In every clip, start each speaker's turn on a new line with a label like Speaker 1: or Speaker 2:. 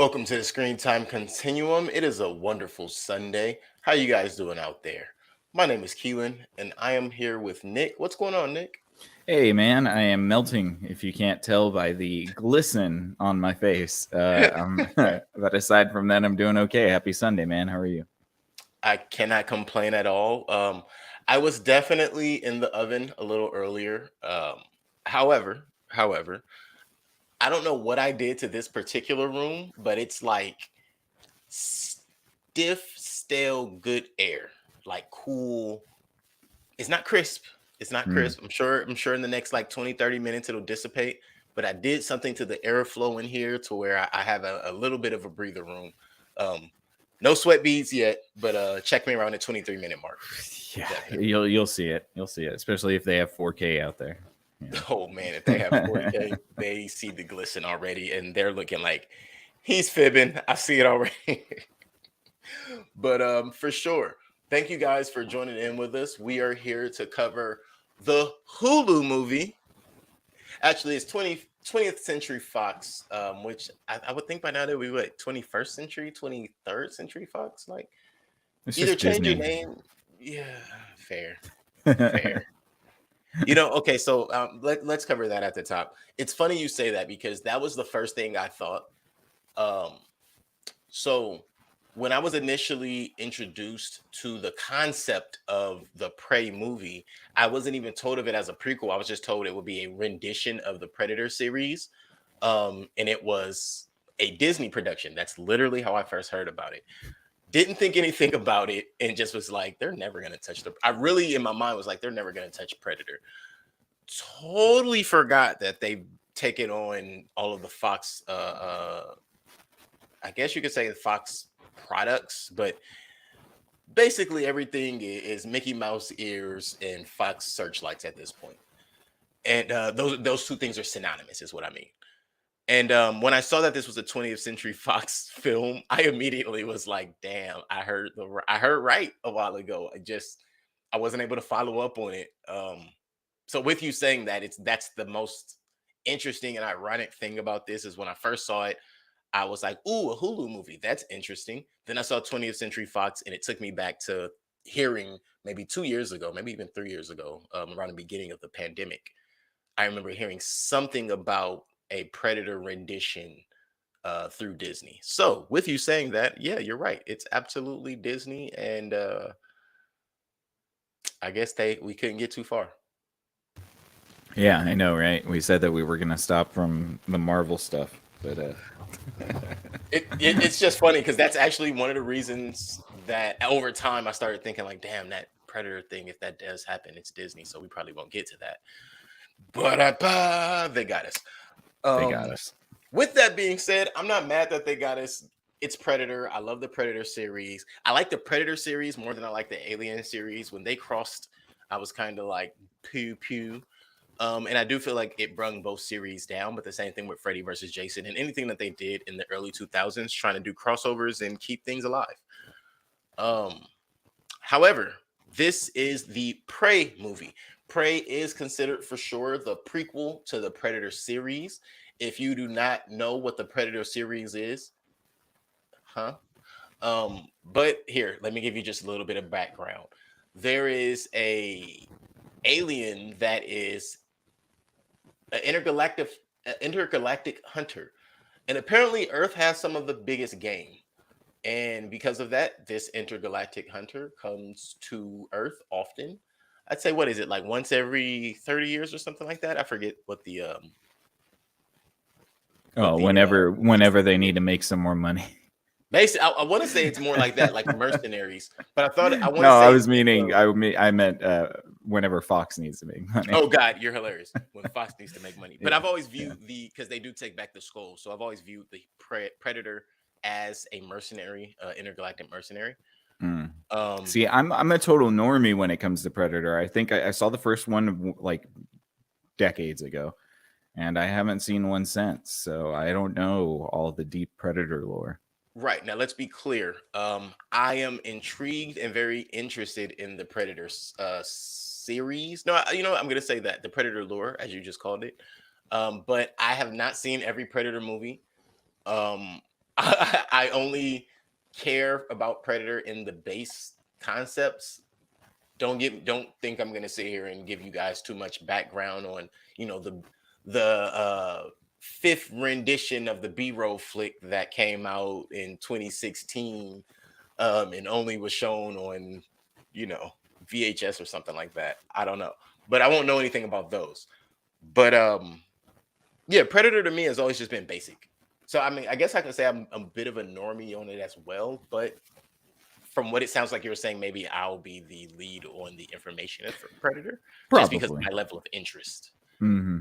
Speaker 1: Welcome to the Screen Time Continuum. It is a wonderful Sunday. How you guys doing out there? My name is Keelan, and I am here with Nick. What's going on, Nick?
Speaker 2: Hey man, I am melting. If you can't tell by the glisten on my face, but aside from that, I'm doing okay. Happy Sunday, man. How are you?
Speaker 1: I cannot complain at all. I was definitely in the oven a little earlier. However, I don't know what I did to this particular room, but it's like stiff, stale, good air, like cool. It's not crisp. It's not
Speaker 2: Mm.
Speaker 1: crisp. I'm sure in the next like 20, 30 minutes it'll dissipate. But I did something to the airflow in here to where I have a little bit of a breather room. Um, no sweat beads yet, but check me around the 23-minute mark.
Speaker 2: Yeah,
Speaker 1: Definitely.
Speaker 2: you'll see it. You'll see it, especially if they have 4K out there.
Speaker 1: Oh man, if they have 40K, they see the glisten already, and they're looking like he's fibbing. I see it already. But for sure, thank you guys for joining in with us. We are here to cover the Hulu movie. Actually, it's 20th Century Fox, which I would think by now that we would 21st century, 23rd century Fox. Like
Speaker 2: It's
Speaker 1: either
Speaker 2: just
Speaker 1: change your
Speaker 2: Disney.
Speaker 1: name. Yeah, fair. Okay, so let's cover that at the top. It's funny you say that because that was the first thing I thought. Um, so when I was initially introduced to the concept of the Prey movie, I wasn't even told of it as a prequel. I was just told it would be a rendition of the Predator series. And it was a Disney production. That's literally how I first heard about it. Didn't think anything about it and just was like, they're never gonna touch the I really in my mind was like, they're never gonna touch Predator. Totally forgot that they taken on all of the Fox I guess you could say the Fox products, but basically everything is Mickey Mouse ears and Fox searchlights at this point. And those two things are synonymous, is what I mean. And when I saw that this was a 20th Century Fox film, I immediately was like, "Damn, I heard right a while ago. I wasn't able to follow up on it." So with you saying that, that's the most interesting and ironic thing about this is when I first saw it, I was like, "Ooh, a Hulu movie. That's interesting." Then I saw 20th Century Fox, and it took me back to hearing maybe 2 years ago, maybe even 3 years ago, around the beginning of the pandemic. I remember hearing something about a Predator rendition through Disney. So, with you saying that, yeah, you're right. It's absolutely Disney, and I guess we couldn't get too far.
Speaker 2: Yeah, I know, right? We said that we were gonna stop from the Marvel stuff, but
Speaker 1: It's just funny because that's actually one of the reasons that over time I started thinking like, damn, that Predator thing, if that does happen, it's Disney, so we probably won't get to that. But they got us.
Speaker 2: they got
Speaker 1: Um,
Speaker 2: us.
Speaker 1: with that being said, I'm not mad that they got us. It's Predator. I love the Predator series. I like the Predator series more than I like the Alien series. When they crossed, I was kind of like pew pew. And I do feel like it brung both series down, but the same thing with Freddy versus Jason and anything that they did in the early 2000s, trying to do crossovers and keep things alive. Um, However, this is the Prey movie. Prey is considered for sure the prequel to the Predator series. If you do not know what the Predator series is, huh? But here, let me give you just a little bit of background. There is a alien that is an intergalactic hunter, and apparently Earth has some of the biggest game. And because of that, this intergalactic hunter comes to Earth often. I'd say, what is it, like once every 30 years or something like that? I forget what
Speaker 2: Oh,
Speaker 1: the
Speaker 2: whenever they need to make some more money.
Speaker 1: basically I want to say it's more like that, like mercenaries. But I want to
Speaker 2: No, I
Speaker 1: say
Speaker 2: was meaning I meant whenever Fox needs to make money.
Speaker 1: oh God, you're hilarious. When Fox needs to make money. But
Speaker 2: Yeah,
Speaker 1: I've always
Speaker 2: yeah.
Speaker 1: viewed because they do take back the skull. So I've always viewed the Predator as a mercenary, intergalactic mercenary.
Speaker 2: Mm.
Speaker 1: Um,
Speaker 2: See, I'm a total normie when it comes to Predator. I think I saw the first one like decades ago, and I haven't seen one since. So I don't know all the deep Predator lore.
Speaker 1: Right. Now, let's be clear. I am intrigued and very interested in the Predators series. No, you know what? I'm going to say that the Predator lore, as you just called it. But I have not seen every Predator movie. Um, I only care about Predator in the base concepts. Don't think I'm gonna sit here and give you guys too much background on the fifth rendition of the B-roll flick that came out in 2016 and only was shown on you know VHS or something like that. I don't know, but I won't know anything about those. But yeah, Predator to me has always just been basic. So I mean, I guess I can say I'm a bit of a normie on it as well, but from what it sounds like you're saying, maybe I'll be the lead on the information for Predator, just because of
Speaker 2: Probably.
Speaker 1: my level of interest.
Speaker 2: Mm-hmm.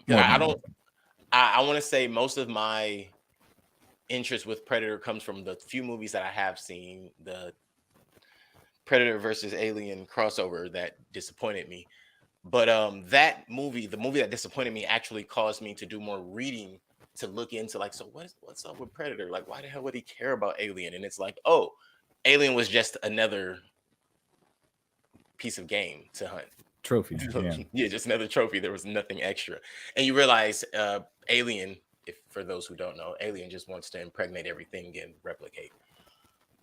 Speaker 1: 'Cause I don't. I want to say most of my interest with Predator comes from the few movies that I have seen. The Predator versus Alien crossover that disappointed me, but that movie, the movie that disappointed me, actually caused me to do more reading to look into like, so what's up with Predator? Like, why the hell would he care about Alien? And it's like, oh, Alien was just another piece of game to hunt.
Speaker 2: Trophy. Yeah.
Speaker 1: Yeah, just another trophy. There was nothing extra. And you realize Alien, if for those who don't know, Alien just wants to impregnate everything and replicate.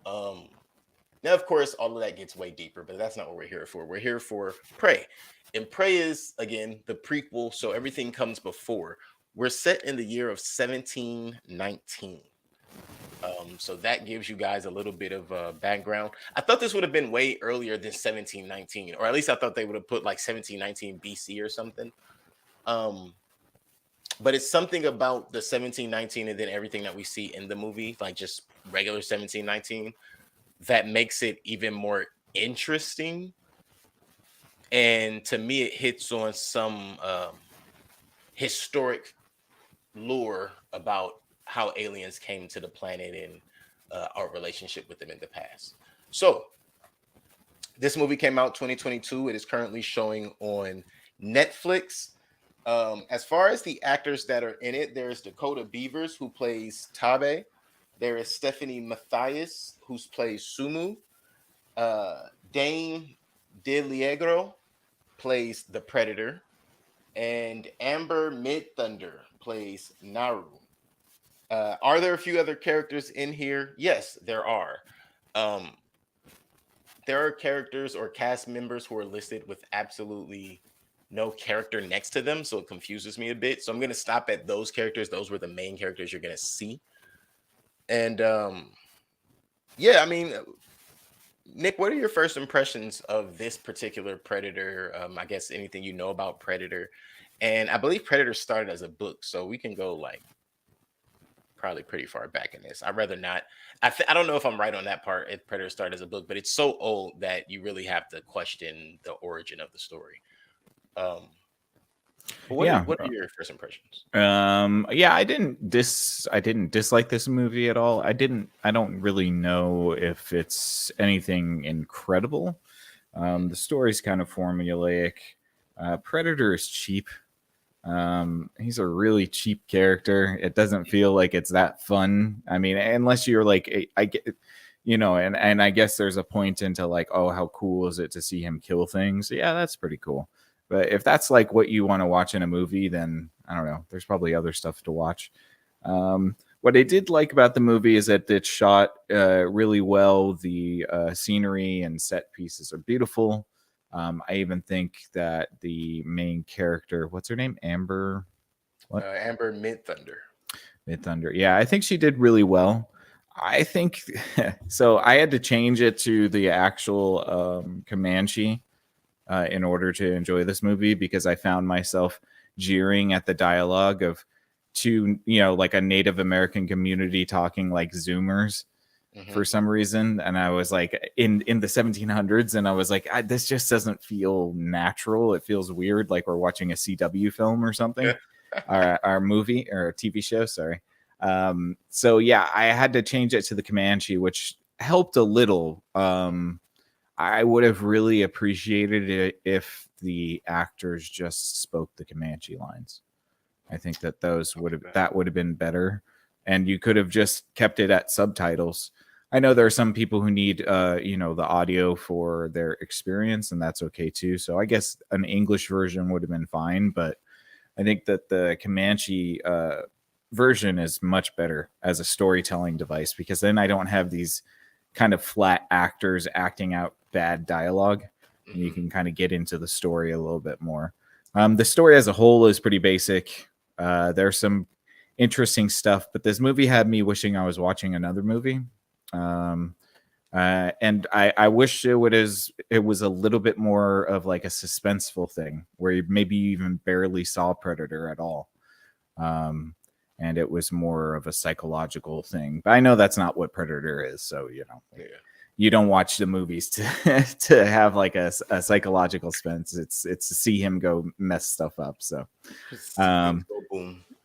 Speaker 1: Now, of course, all of that gets way deeper, but that's not what we're here for. We're here for Prey. And Prey is, again, the prequel, so everything comes before. We're set in the year of 1719. So that gives you guys a little bit of background. I thought this would have been way earlier than 1719, or at least I thought they would have put like 1719 BC or something. But it's something about the 1719 and then everything that we see in the movie, like just regular 1719, that makes it even more interesting. And to me, it hits on some historic lore about how aliens came to the planet and our relationship with them in the past. So this movie came out 2022. It is currently showing on Netflix. As far as the actors that are in it, there's Dakota Beavers, who plays Tabe. There is Stephanie Mathias, who plays Sumu. Dane DeLiegro plays the Predator. And Amber Midthunder plays Naru. Are there a few other characters in here? Yes, there are. There are characters or cast members who are listed with absolutely no character next to them, so it confuses me a bit. So I'm going to stop at those characters. Those were the main characters you're going to see. And yeah, I mean, Nick, what are your first impressions of this particular Predator? I guess anything you know about Predator. And I believe Predator started as a book, so we can go like probably pretty far back in this. I'd rather not. I don't know if I'm right on that part. If Predator started as a book, but it's so old that you really have to question the origin of the story. But what are your first impressions?
Speaker 2: Yeah, I didn't dislike this movie at all. I don't really know if it's anything incredible. The story's kind of formulaic. Predator is cheap. He's a really cheap character. It doesn't feel like it's that fun. I mean, unless you're like, I get, and I guess there's a point into like, oh, how cool is it to see him kill things? Yeah, that's pretty cool. But if that's like what you want to watch in a movie, then I don't know. There's probably other stuff to watch. What I did like about the movie is that it shot really well. The scenery and set pieces are beautiful. I even think that the main character, what's her name? Amber? What?
Speaker 1: Amber Midthunder.
Speaker 2: Midthunder. Yeah, I think she did really well. I think so. I had to change it to the actual Comanche in order to enjoy this movie because I found myself jeering at the dialogue of two, like a Native American community talking like Zoomers. For some reason, and I was like in the 1700s, and I was like, this just doesn't feel natural. It feels weird, like we're watching a CW film or something, our movie or a TV show. Sorry. So yeah, I had to change it to the Comanche, which helped a little. I would have really appreciated it if the actors just spoke the Comanche lines. I think that would have been better. And you could have just kept it at subtitles. I know there are some people who need, the audio for their experience, and that's okay too. So I guess an English version would have been fine. But I think that the Comanche version is much better as a storytelling device, because then I don't have these kind of flat actors acting out bad dialogue. And you can kind of get into the story a little bit more. The story as a whole is pretty basic. There's some interesting stuff, but this movie had me wishing I was watching another movie. And I wish it was a little bit more of like a suspenseful thing where you maybe even barely saw Predator at all. And it was more of a psychological thing. But I know that's not what Predator is. So, you don't watch the movies to have like a psychological suspense. It's to see him go mess stuff up. So,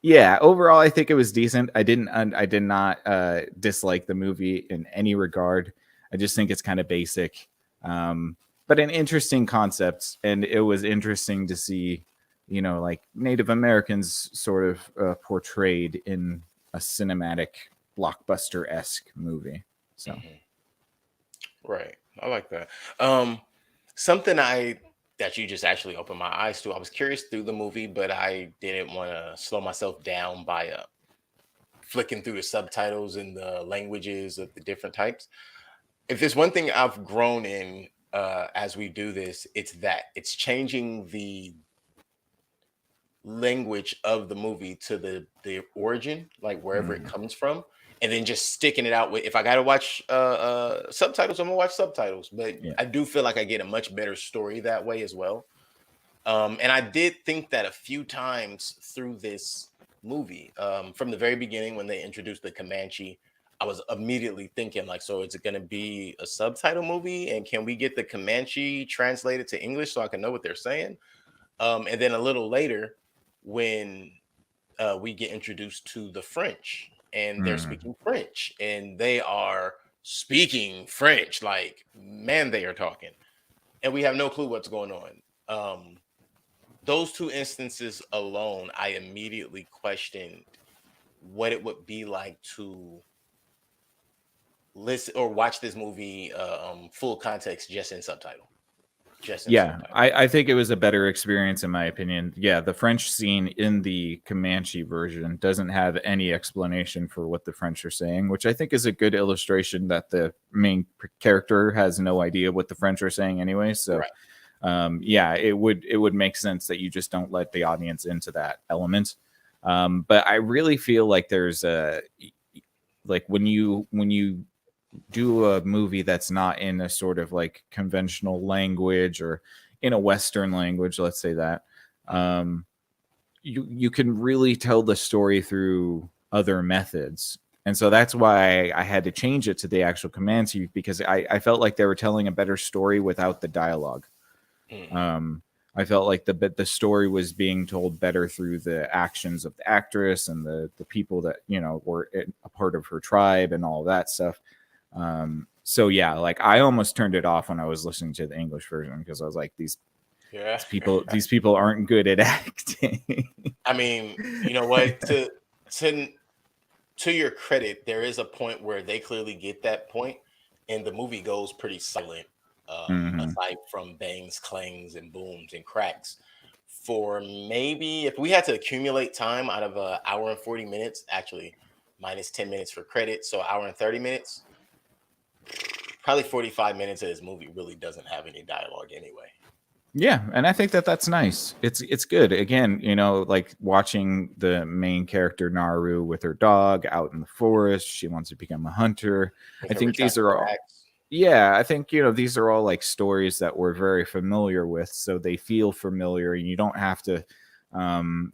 Speaker 2: yeah, overall, I think it was decent. I did not dislike the movie in any regard. I just think it's kind of basic, but an interesting concept. And it was interesting to see, like Native Americans sort of portrayed in a cinematic blockbuster-esque movie. So,
Speaker 1: right. I like that. Something that you just actually opened my eyes to. I was curious through the movie, but I didn't want to slow myself down by flicking through the subtitles and the languages of the different types. If there's one thing I've grown in as we do this, it's changing the language of the movie to the origin, like wherever it comes from, and then just sticking it out with. If I gotta watch subtitles, I'm gonna watch subtitles. But I do feel like I get a much better story that way as well. And I did think that a few times through this movie, from the very beginning when they introduced the Comanche, I was immediately thinking like, so is it going to be a subtitle movie, and can we get the Comanche translated to English so I can know what they're saying? And then a little later, when we get introduced to the French, and they're speaking French, and they are speaking French like, man, they are talking, and we have no clue what's going on. Those two instances alone, I immediately questioned what it would be like to listen or watch this movie full context just in subtitle.
Speaker 2: I think it was a better experience in my opinion. Yeah, the French scene in the Comanche version doesn't have any explanation for what the French are saying, which I think is a good illustration that the main character has no idea what the French are saying anyway. So it would make sense that you just don't let the audience into that element. But I really feel like there's when you do a movie that's not in a sort of like conventional language or in a Western language, let's say that, you can really tell the story through other methods. And so that's why I had to change it to the actual Comanche, because I felt like they were telling a better story without the dialogue. I felt like the story was being told better through the actions of the actress and the people that, were a part of her tribe and all that stuff. So yeah, like I almost turned it off when I was listening to the English version, because I was like, these people aren't good at acting.
Speaker 1: I mean, you know what? To your credit, there is a point where they clearly get that point, and the movie goes pretty silent, aside from bangs, clangs, and booms and cracks. For maybe, if we had to accumulate time out of an hour and 40 minutes, actually minus 10 minutes for credit, so hour and 30 minutes, probably 45 minutes of this movie really doesn't have any dialogue anyway.
Speaker 2: Yeah, and I think that's nice. It's good. Again, like watching the main character Naru with her dog out in the forest. She wants to become a hunter. I think these are all. Yeah, I think these are all like stories that we're very familiar with, so they feel familiar, and you don't have to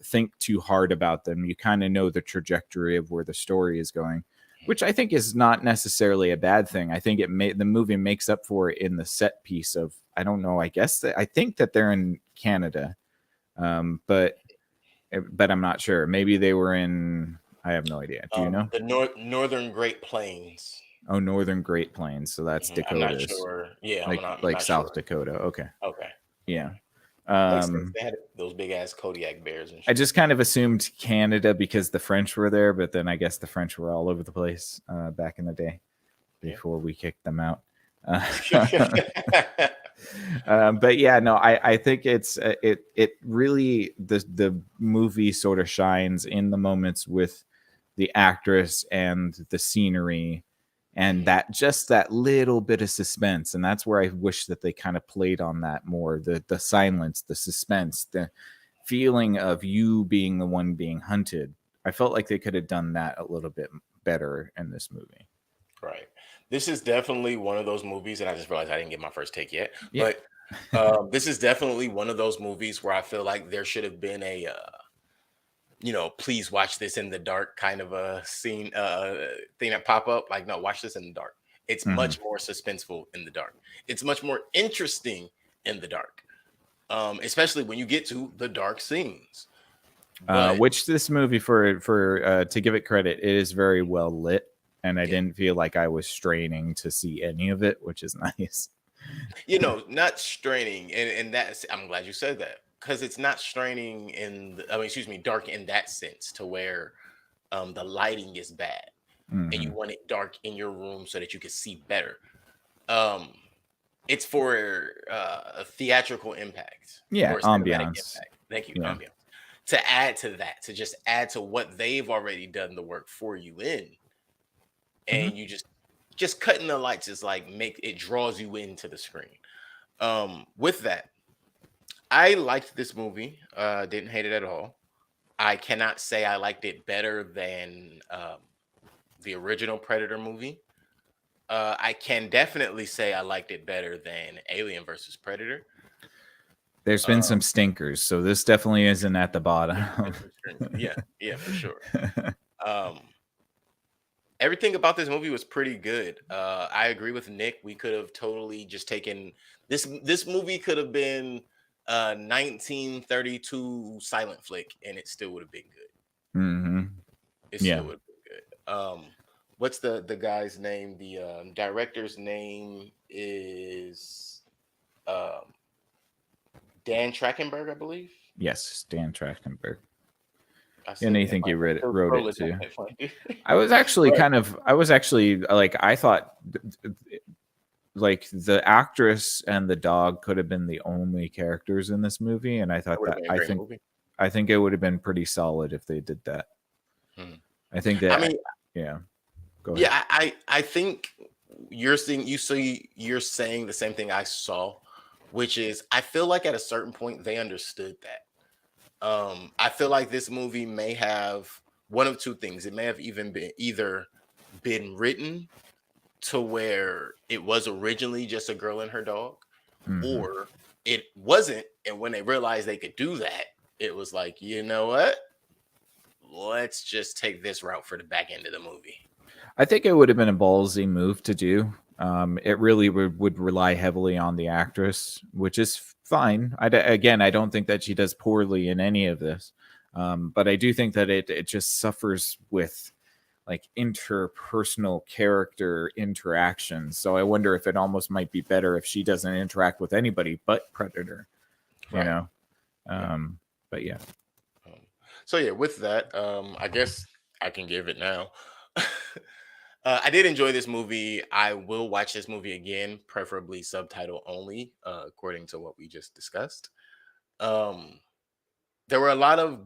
Speaker 2: think too hard about them. You kind of know the trajectory of where the story is going, which I think is not necessarily a bad thing. I think the movie makes up for it in the set piece of, I don't know, I think that they're in Canada, but I'm not sure. Maybe they were in, I have no idea. Do you know?
Speaker 1: The Northern Great Plains.
Speaker 2: Oh, Northern Great Plains. So that's Dakota.
Speaker 1: I'm not sure. Yeah,
Speaker 2: like
Speaker 1: I'm not
Speaker 2: South
Speaker 1: sure.
Speaker 2: Dakota. Okay. Yeah.
Speaker 1: They had those big ass Kodiak bears and shit.
Speaker 2: I just kind of assumed Canada because the French were there, but then I guess the French were all over the place back in the day before we kicked them out. But yeah, no, I think it really, the movie sort of shines in the moments with the actress and the scenery and that little bit of suspense. And that's where I wish that they kind of played on that more, the silence, the suspense, the feeling of you being the one being hunted. I felt like they could have done that a little bit better in this movie.
Speaker 1: Right. This is definitely one of those movies, and I just realized I didn't get my first take yet.
Speaker 2: Yeah.
Speaker 1: But this is definitely one of those movies where I feel like there should have been a, please watch this in the dark kind of a scene, thing that pop up. Like, no, watch this in the dark. It's
Speaker 2: Mhm.
Speaker 1: much more suspenseful in the dark. It's much more interesting in the dark, especially when you get to the dark scenes. But
Speaker 2: Which this movie, for to give it credit, it is very well lit, and I
Speaker 1: yeah,
Speaker 2: didn't feel like I was straining to see any of it, which is nice.
Speaker 1: not straining, and that's, I'm glad you said that, because it's not straining I mean, excuse me, dark in that sense, to where the lighting is bad and you
Speaker 2: Mhm.
Speaker 1: want it dark in your room so that you can see better. Um, it's for a theatrical impact
Speaker 2: Yeah,
Speaker 1: or a cinematic
Speaker 2: ambiance.
Speaker 1: impact. Thank you,
Speaker 2: Yeah.
Speaker 1: ambiance. To add to that, to just add to what they've already done the work for you in,
Speaker 2: Mhm.
Speaker 1: and you just cutting the lights is like, make it draws you into the screen. With that, I liked this movie. Didn't hate it at all. I cannot say I liked it better than the original Predator movie. I can definitely say I liked it better than Alien versus Predator.
Speaker 2: There's been
Speaker 1: Uh,
Speaker 2: some stinkers, so this definitely isn't at the bottom.
Speaker 1: yeah, yeah, for sure. Um, Everything about this movie was pretty good. I agree with Nick. We could have totally just taken this movie could have been a 1932 silent flick, and it still would have been good.
Speaker 2: Hmm.
Speaker 1: It
Speaker 2: Yeah.
Speaker 1: still would have been good. What's the guy's name? The director's name is um, Dan Trachtenberg, I believe.
Speaker 2: Yes, Dan Trachtenberg.
Speaker 1: I
Speaker 2: And
Speaker 1: said
Speaker 2: I
Speaker 1: that
Speaker 2: think
Speaker 1: right.
Speaker 2: you
Speaker 1: I'm
Speaker 2: read it,
Speaker 1: so
Speaker 2: wrote it
Speaker 1: trolling
Speaker 2: too.
Speaker 1: that funny. But
Speaker 2: I was actually like, I thought like the actress and the dog could have been the only characters in this movie, and I
Speaker 1: that
Speaker 2: thought
Speaker 1: would have
Speaker 2: that
Speaker 1: been a great movie.
Speaker 2: I think it would have been pretty solid if they did that.
Speaker 1: Mhm.
Speaker 2: I think
Speaker 1: I
Speaker 2: that
Speaker 1: mean,
Speaker 2: yeah. Go ahead.
Speaker 1: yeah, I think you're saying the same thing I saw, which is I feel like at a certain point they understood that. I feel like this movie may have one of two things. It may have even been either been written to where it was originally just a girl and her dog,
Speaker 2: Hmm.
Speaker 1: or it wasn't. And when they realized they could do that, it was like, you know what? Let's just take this route for the back end of the movie.
Speaker 2: I think it would have been a ballsy move to do. It really would rely heavily on the actress, which is fine. Again, I don't think that she does poorly in any of this, but I do think that it just suffers with like interpersonal character interactions. So I wonder if it almost might be better if she doesn't interact with anybody but Predator. You
Speaker 1: Right.
Speaker 2: know,
Speaker 1: Right.
Speaker 2: but yeah.
Speaker 1: Um, so yeah, with that, I guess I can give it now. I did enjoy this movie. I will watch this movie again, preferably subtitle only, according to what we just discussed. Um, there were a lot of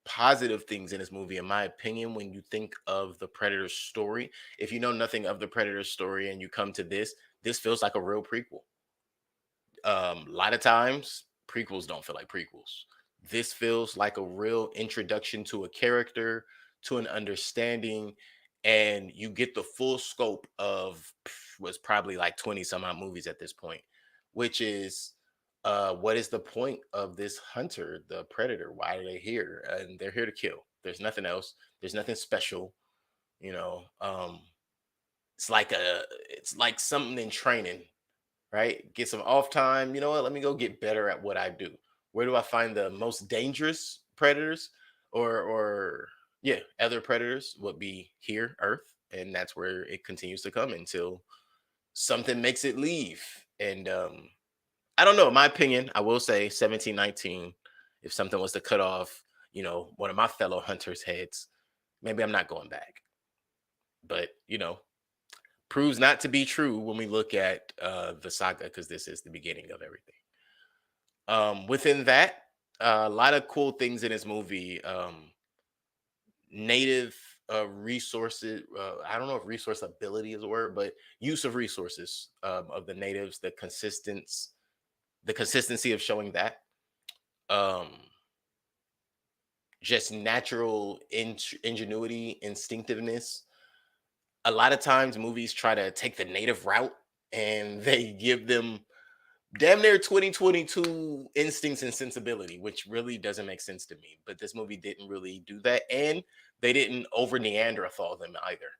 Speaker 1: positive things in this movie, in my opinion, when you think of the Predator story. If you know nothing of the Predator story and you come to this feels like a real prequel. A lot of times prequels don't feel like prequels. This feels like a real introduction to a character, to an understanding, and you get the full scope of was probably like 20 some odd movies at this point, which is what is the point of this hunter, the predator? Why are they here? And they're here to kill. There's nothing else. There's nothing special, you know. It's like something in training, right? Get some off time. You know what? Let me go get better at what I do. Where do I find the most dangerous predators, or yeah, other predators would be here, Earth, and that's where it continues to come until something makes it leave. And I don't know. In my opinion, I will say 1719. If something was to cut off, one of my fellow hunters' heads, maybe I'm not going back. But proves not to be true when we look at the saga, because this is the beginning of everything. Within that, a lot of cool things in this movie. Native. resources. I don't know if resource ability is a word, but use of resources of the natives, the consistency of showing that. Um, just natural ingenuity, instinctiveness. A lot of times movies try to take the native route and they give them damn near 2022 instincts and sensibility, which really doesn't make sense to me. But this movie didn't really do that. And they didn't over Neanderthal them either,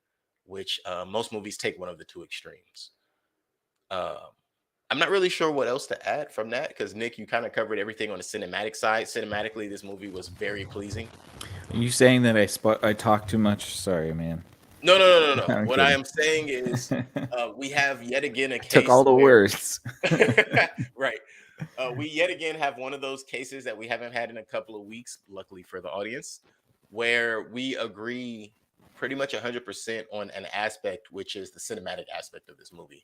Speaker 1: which most movies take one of the two extremes. Um, I'm not really sure what else to add from that because Nick, you kind of covered everything on the cinematic side. Cinematically, this movie was very pleasing.
Speaker 2: Are you saying that I talk too much? Sorry, man.
Speaker 1: No, no, no, no, no.
Speaker 2: I'm
Speaker 1: What I
Speaker 2: kidding.
Speaker 1: am saying is, we have yet again a
Speaker 2: Took all
Speaker 1: case
Speaker 2: the
Speaker 1: where,
Speaker 2: words.
Speaker 1: right? We yet again have one of those cases that we haven't had in a couple of weeks. Luckily for the audience, where we agree pretty much 100% on an aspect, which is the cinematic aspect of this movie.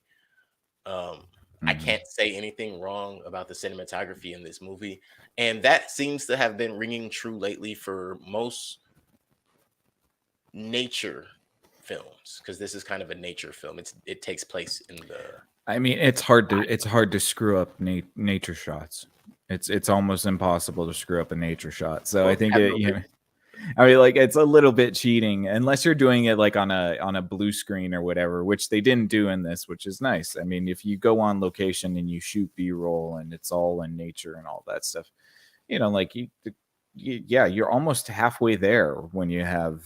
Speaker 1: I can't say anything wrong about the cinematography in this movie, and that seems to have been ringing true lately for most nature films because this is kind of a nature film. It takes place in the
Speaker 2: I mean, it's hard to screw up nature shots. It's almost impossible to screw up a nature shot. So I
Speaker 1: well,
Speaker 2: think
Speaker 1: capital P.
Speaker 2: I mean, like it's a little bit cheating unless you're doing it like on a blue screen or whatever, which they didn't do in this, which is nice. I mean, if you go on location and you shoot B-roll and it's all in nature and all that stuff, like yeah, you're almost halfway there when you have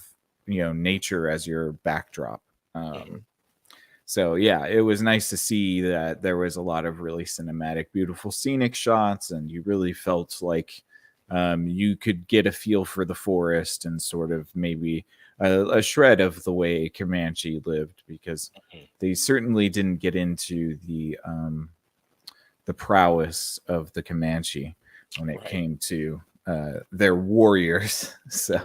Speaker 2: nature as your backdrop. So yeah, it was nice to see that there was a lot of really cinematic, beautiful scenic shots, and you really felt like you could get a feel for the forest and sort of maybe a shred of the way Comanche lived, because they certainly didn't get into the prowess of the Comanche when it came to their warriors. So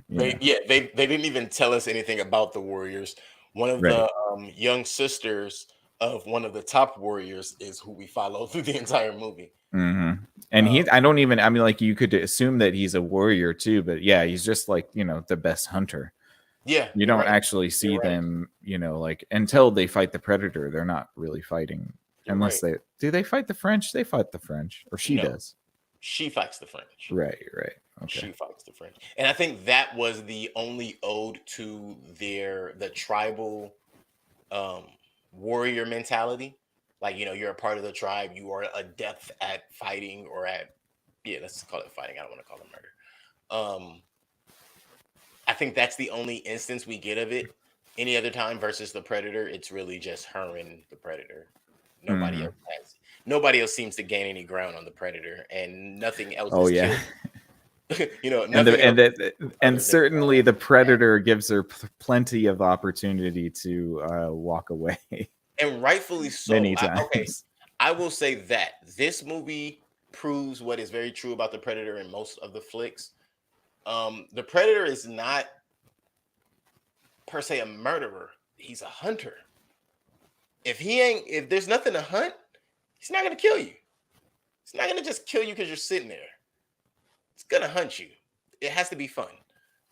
Speaker 1: Right. They didn't even tell us anything about the warriors. One of
Speaker 2: right.
Speaker 1: the young sisters of one of the top warriors is who we follow through the entire movie.
Speaker 2: Mm-hmm. And I don't even, I mean, like you could assume that he's a warrior too, but yeah, he's just like, the best hunter.
Speaker 1: Yeah,
Speaker 2: You
Speaker 1: you're
Speaker 2: don't
Speaker 1: right.
Speaker 2: actually see
Speaker 1: You're right.
Speaker 2: them, like until they fight the predator, they're not really fighting
Speaker 1: You're
Speaker 2: unless
Speaker 1: right.
Speaker 2: they fight the French? They fight the French, or she
Speaker 1: No,
Speaker 2: does.
Speaker 1: she fights the French.
Speaker 2: Right. Okay.
Speaker 1: She fights the French, and I think that was the only ode to the tribal um warrior mentality. Like, you're a part of the tribe, you are adept at fighting or at, yeah, let's call it fighting. I don't want to call it murder. I think that's the only instance we get of it. Any other time versus the predator, it's really just her and the predator. Nobody else has. Nobody else seems to gain any ground on the predator, and nothing else
Speaker 2: Oh
Speaker 1: is
Speaker 2: yeah.
Speaker 1: killed. Nothing else.
Speaker 2: And certainly the predator gives her plenty of opportunity to walk away.
Speaker 1: And rightfully so.
Speaker 2: Many
Speaker 1: Okay,
Speaker 2: times.
Speaker 1: I will say that this movie proves what is very true about the predator in most of the flicks. The predator is not per se a murderer; he's a hunter. If there's nothing to hunt, he's not gonna kill you. He's not gonna just kill you because you're sitting there. It's gonna hunt you. It has to be fun,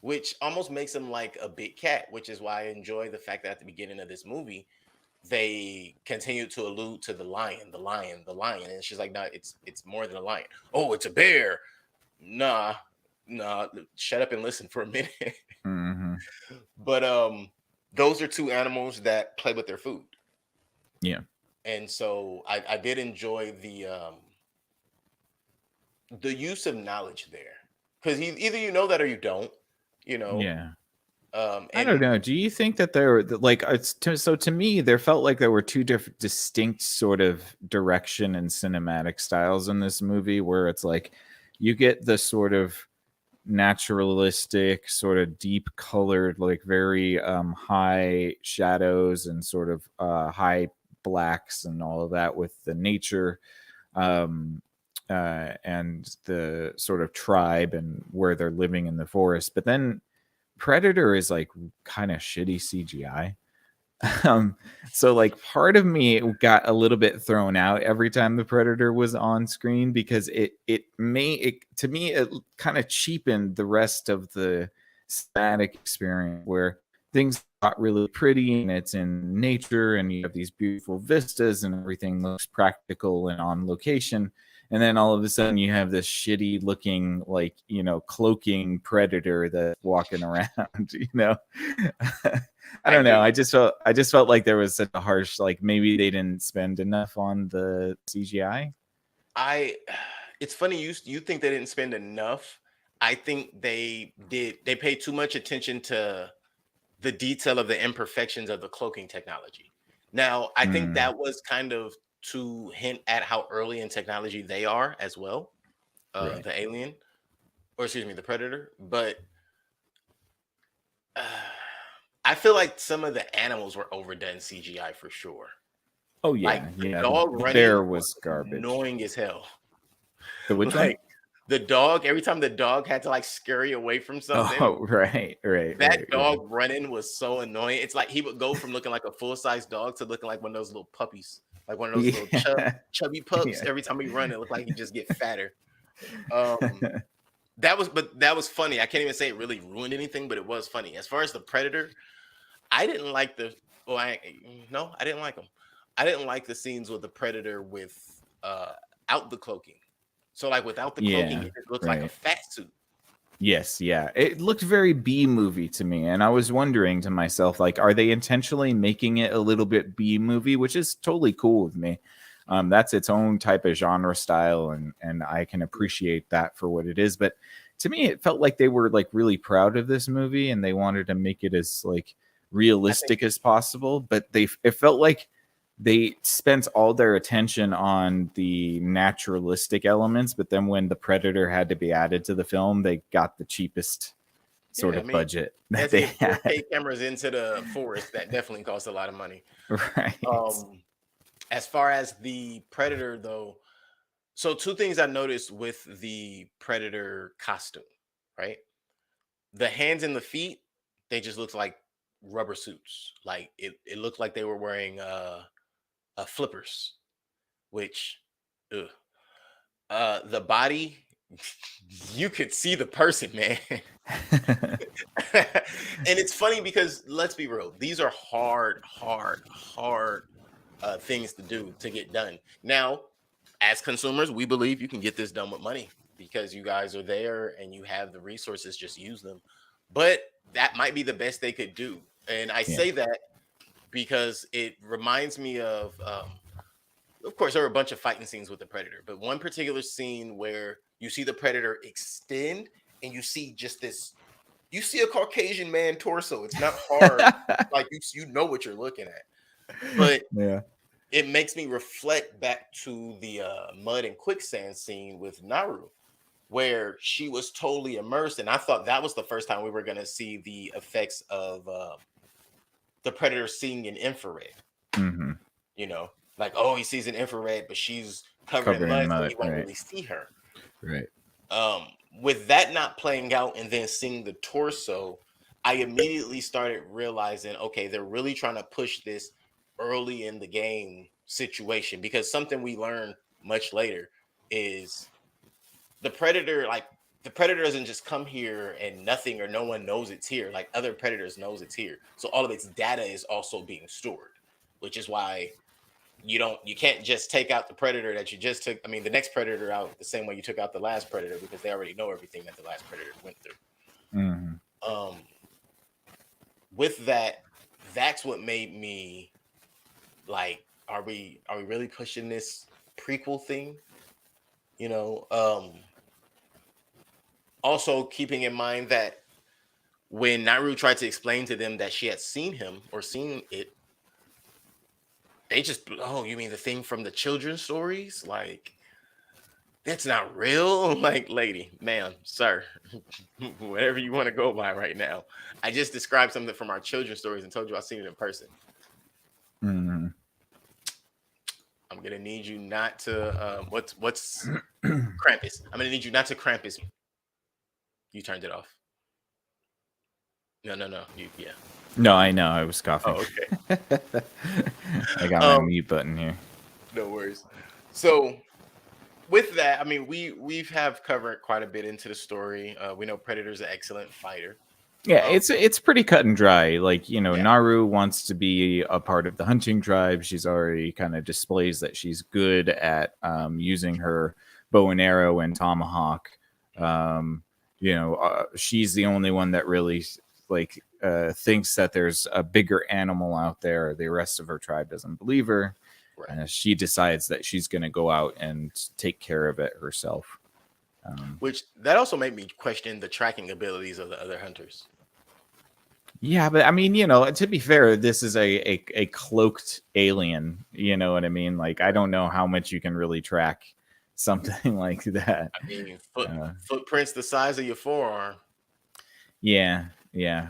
Speaker 1: which almost makes him like a big cat, which is why I enjoy the fact that at the beginning of this movie, they continue to allude to the lion, the lion, the lion. And she's like, no, it's more than a lion. Oh, it's a bear. Nah, shut up and listen for a minute. But those are two animals that play with their food.
Speaker 2: Yeah.
Speaker 1: And so I did enjoy the use of knowledge there. Because either you know that or you don't,
Speaker 2: Yeah.
Speaker 1: And
Speaker 2: I don't know. Do you think that there, like, so to me, there felt like there were two different, distinct sort of direction and cinematic styles in this movie, where it's like you get the sort of naturalistic, sort of deep colored, like very high shadows and sort of high blacks and all of that with the nature and the sort of tribe and where they're living in the forest. But then Predator is like kind of shitty CGI. So like part of me got a little bit thrown out every time the Predator was on screen, because it to me it kind of cheapened the rest of the static experience where things got really pretty and it's in nature and you have these beautiful vistas and everything looks practical and on location. And then all of a sudden you have this shitty looking, like, cloaking predator that's walking around, I don't know. I just felt like there was such a harsh, like, maybe they didn't spend enough on the CGI.
Speaker 1: It's funny you think they didn't spend enough. I think they paid too much attention to the detail of the imperfections of the cloaking technology. Now, I think that was kind of to hint at how early in technology they are as well,
Speaker 2: Right.
Speaker 1: the alien, or excuse me, the predator. But I feel like some of the animals were overdone CGI for sure.
Speaker 2: Oh
Speaker 1: Like
Speaker 2: yeah,
Speaker 1: the
Speaker 2: yeah.
Speaker 1: dog
Speaker 2: The bear
Speaker 1: running
Speaker 2: was
Speaker 1: was
Speaker 2: garbage.
Speaker 1: annoying as hell.
Speaker 2: The which one?
Speaker 1: Like the dog, every time the dog had to like scurry away from something,
Speaker 2: Oh, right.
Speaker 1: that dog running was so annoying. It's like he would go from looking like a full-size dog to looking like one of those little puppies, like one of those little
Speaker 2: Yeah.
Speaker 1: chubby pups.
Speaker 2: Yeah.
Speaker 1: Every time he run, it looked like he just get fatter. That was funny. I can't even say it really ruined anything, but it was funny. As far as the Predator, I didn't like the. Well, I didn't like them. I didn't like the scenes with the Predator with out the cloaking. So like without the cloaking,
Speaker 2: Yeah,
Speaker 1: it just looks like a
Speaker 2: right.
Speaker 1: fat suit.
Speaker 2: Yes, yeah. It looked very B movie to me, and I was wondering to myself, like, are they intentionally making it a little bit B movie, which is totally cool with me. That's its own type of genre style, and I can appreciate that for what it is. But to me, it felt like they were like really proud of this movie, and they wanted to make it as like
Speaker 1: I think
Speaker 2: realistic as possible. But it felt like they spent all their attention on the naturalistic elements, but then when the predator had to be added to the film, they got the cheapest sort
Speaker 1: yeah, I
Speaker 2: of
Speaker 1: mean,
Speaker 2: budget
Speaker 1: they
Speaker 2: that
Speaker 1: had to
Speaker 2: they
Speaker 1: get
Speaker 2: had.
Speaker 1: 4K cameras into the forest. That definitely cost a lot of money.
Speaker 2: Right.
Speaker 1: As far as the Predator, though, so two things I noticed with the Predator costume, right? The hands and the feet, they just looked like rubber suits. Like it looked like they were wearing flippers, which ugh. The body, you could see the person, man. And it's funny because let's be real, these are hard things to do to get done. Now, as consumers, we believe you can get this done with money because you guys are there and you have the resources, just use them. But that might be the best they could do. And I
Speaker 2: Yeah.
Speaker 1: say that because it reminds me of course, there were a bunch of fighting scenes with the Predator, but one particular scene where you see the Predator extend and you see just this, you see a Caucasian man torso. It's not hard, like you know what you're looking at, but
Speaker 2: Yeah.
Speaker 1: it makes me reflect back to the mud and quicksand scene with Naru, where she was totally immersed, and I thought that was the first time we were going to see the effects of the Predator seeing in infrared.
Speaker 2: Mm-hmm.
Speaker 1: You know, like, oh, he sees an infrared, but she's covered in
Speaker 2: Covered in
Speaker 1: mud, so
Speaker 2: mud,
Speaker 1: he won't
Speaker 2: right?
Speaker 1: really see her.
Speaker 2: Right.
Speaker 1: Um, with that not playing out and then seeing the torso, I immediately started realizing, okay, they're really trying to push this early in the game situation, because something we learned much later is the predator, like the predator doesn't just come here and nothing or no one knows it's here. Like other predators knows it's here. So all of its data is also being stored, which is why you can't just take out the predator that you just took. I mean, the next predator out the same way you took out the last predator, because they already know everything that the last predator went through.
Speaker 2: Mm-hmm.
Speaker 1: With that, that's what made me like, are we really pushing this prequel thing? You know, also keeping in mind that when Naru tried to explain to them that she had seen him or seen it, they just, oh, you mean the thing from the children's stories? Like, that's not real. Like, lady, ma'am, sir, whatever you want to go by right now. I just described something from our children's stories and told you I've seen it in person.
Speaker 2: Mm-hmm.
Speaker 1: I'm gonna need you not to what's Krampus. I'm gonna need you not to Krampus me. You turned it off. No. Yeah.
Speaker 2: No, I know. I was coughing.
Speaker 1: Oh, okay.
Speaker 2: I got my mute button here.
Speaker 1: No worries. So with that, I mean, we've have covered quite a bit into the story. We know Predator's an excellent fighter.
Speaker 2: Yeah, it's pretty cut and dry. Like,
Speaker 1: Yeah,
Speaker 2: Naru wants to be a part of the hunting tribe. She's already kind of displays that she's good at using her bow and arrow and tomahawk. Um, she's the only one that really thinks that there's a bigger animal out there. The rest of her tribe doesn't believe her.
Speaker 1: right.
Speaker 2: And she decides that she's going to go out and take care of it herself.
Speaker 1: Which that also made me question the tracking abilities of the other hunters.
Speaker 2: Yeah, but I mean, to be fair, this is a cloaked alien. You know what I mean? Like, I don't know how much you can really track something like that.
Speaker 1: I mean,
Speaker 2: Uh,
Speaker 1: footprints the size of your forearm.
Speaker 2: yeah.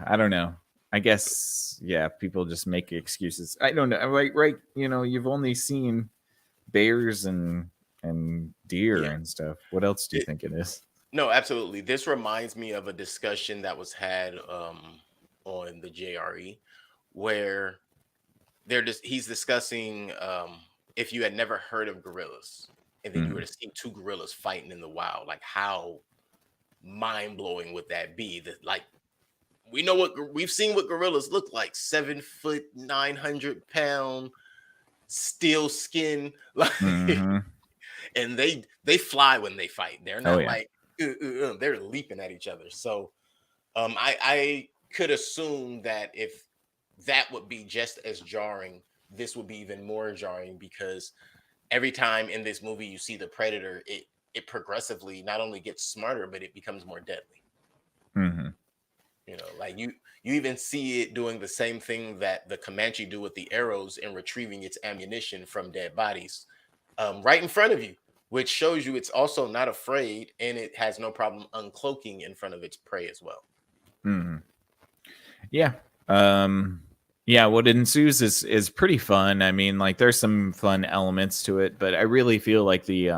Speaker 2: I don't know. I guess, yeah, people just make excuses. I don't know. Right. You've only seen bears and deer
Speaker 1: Yeah.
Speaker 2: and stuff. What else do you
Speaker 1: It,
Speaker 2: think it is?
Speaker 1: no, absolutely. This reminds me of a discussion that was had on the JRE where he's discussing if you had never heard of gorillas and then you were
Speaker 2: Mhm.
Speaker 1: to see two gorillas fighting in the wild, like how mind blowing would that be? That like we've seen what gorillas look like: 7 foot, 900 pound, steel skin, like,
Speaker 2: Mhm.
Speaker 1: and they fly when they fight. They're
Speaker 2: Oh
Speaker 1: not
Speaker 2: yeah.
Speaker 1: like they're leaping at each other. So I could assume that if that would be just as jarring, this would be even more jarring because every time in this movie you see the predator, it progressively not only gets smarter, but it becomes more deadly.
Speaker 2: Mhm.
Speaker 1: Like you even see it doing the same thing that the Comanche do with the arrows and retrieving its ammunition from dead bodies, right in front of you, which shows you it's also not afraid and it has no problem uncloaking in front of its prey as well.
Speaker 2: Mhm. Yeah. Um yeah, what ensues is pretty fun. I mean, like, there's some fun elements to it, but I really feel like the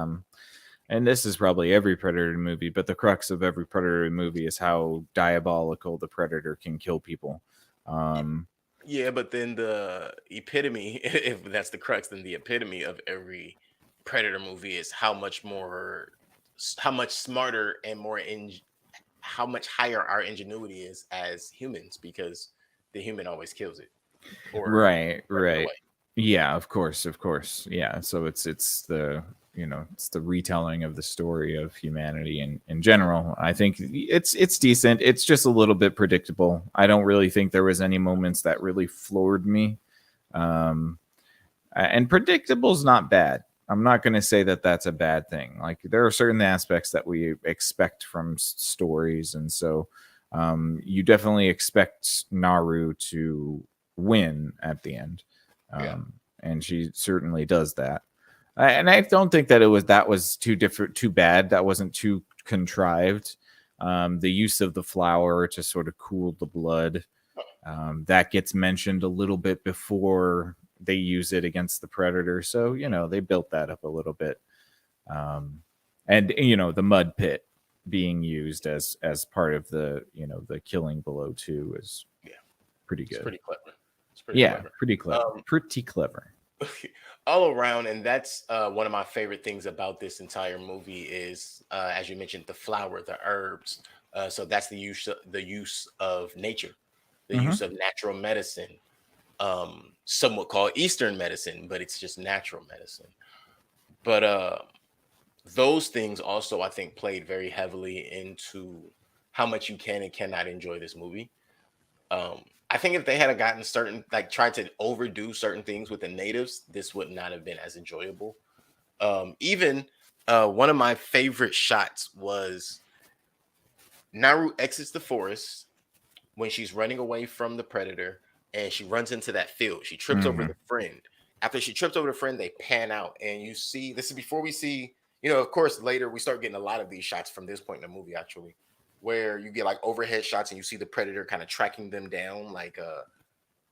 Speaker 2: and this is probably every Predator movie, but the crux of every Predator movie is how diabolical the Predator can kill people. Um
Speaker 1: Yeah, but then the epitome, if that's the crux, then the epitome of every Predator movie is how much smarter and how much higher our ingenuity is as humans because the human always kills it or
Speaker 2: right,
Speaker 1: runs
Speaker 2: right.
Speaker 1: away.
Speaker 2: Yeah, of course, of course. Yeah, so it's the retelling of the story of humanity in general. I think it's decent. It's just a little bit predictable. I don't really think there was any moments that really floored me. Um and predictable is not bad. I'm not going to say that that's a bad thing. Like, there are certain aspects that we expect from stories, and so you definitely expect Naru to win at the end,
Speaker 1: Yeah.
Speaker 2: and she certainly does that. And I don't think that that was too different, too bad. That wasn't too contrived. The use of the flower to sort of cool the blood, that gets mentioned a little bit before they use it against the predator. So, they built that up a little bit. Um, and the mud pit being used as part of the killing below too is
Speaker 1: Yeah.
Speaker 2: pretty
Speaker 1: It's
Speaker 2: good.
Speaker 1: pretty clever. It's pretty
Speaker 2: Yeah,
Speaker 1: clever.
Speaker 2: pretty clever.
Speaker 1: Um,
Speaker 2: Pretty clever.
Speaker 1: all around, and that's one of my favorite things about this entire movie is, as you mentioned, the flower, the herbs. So that's the use of nature, the
Speaker 2: Hmm.
Speaker 1: use of natural medicine. Some would call Eastern medicine, but it's just natural medicine. But those things also, I think, played very heavily into how much you can and cannot enjoy this movie. I think if they had gotten like tried to overdo certain things with the natives, this would not have been as enjoyable. Even one of my favorite shots was Naru exits the forest when she's running away from the predator and she runs into that field. She trips over
Speaker 2: Hmm.
Speaker 1: the friend. After she trips over the friend, they pan out and you see this is before we see, of course, later we start getting a lot of these shots from this point in the movie, actually, where you get like overhead shots and you see the predator kind of tracking them down, like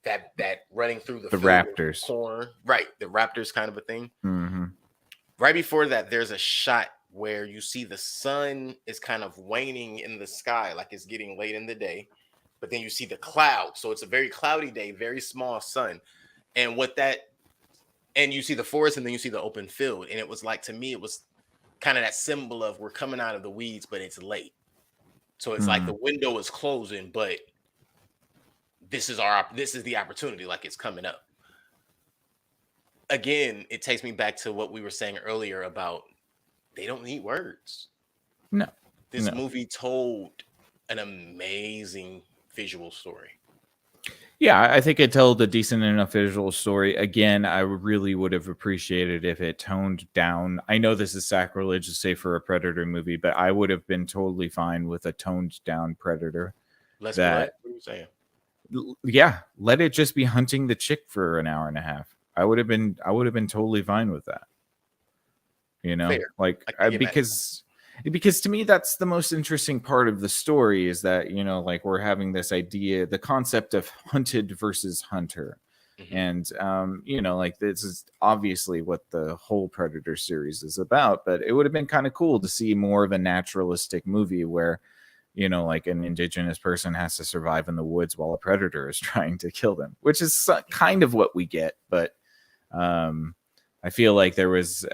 Speaker 1: that running through the
Speaker 2: The
Speaker 1: field with
Speaker 2: Raptors.
Speaker 1: corn, right? The Raptors kind of a thing.
Speaker 2: Hmm.
Speaker 1: Right before that, there's a shot where you see the sun is kind of waning in the sky, like it's getting late in the day, but then you see the clouds. So it's a very cloudy day, very small sun. And and you see the forest and then you see the open field. And it was like, to me, it was kind of that symbol of we're coming out of the weeds, but it's late. So it's like
Speaker 2: Hmm.
Speaker 1: the window is closing, but this is the opportunity, like it's coming up. Again, it takes me back to what we were saying earlier about they don't need words.
Speaker 2: No,
Speaker 1: This
Speaker 2: no.
Speaker 1: movie told an amazing visual story.
Speaker 2: Yeah, I think it told a decent enough visual story. Again, I really would have appreciated if it toned down. I know this is sacrilege to say for a Predator movie, but I would have been totally fine with a toned down Predator.
Speaker 1: Less blood?
Speaker 2: That,
Speaker 1: What are you saying?
Speaker 2: yeah, let it just be hunting the chick for an hour and a half. I would have been totally fine with that. You know,
Speaker 1: Fair.
Speaker 2: like
Speaker 1: I can get mad at
Speaker 2: because to me that's the most interesting part of the story is that, you know, like we're having this idea, the concept of hunted versus hunter.
Speaker 1: that.
Speaker 2: And you know, like this is obviously what the whole Predator series is about, but it would have been kind of cool to see more of a naturalistic movie where, you know, like an indigenous person has to survive in the woods while a predator is trying to kill them, which is kind of what we get. But I feel like there was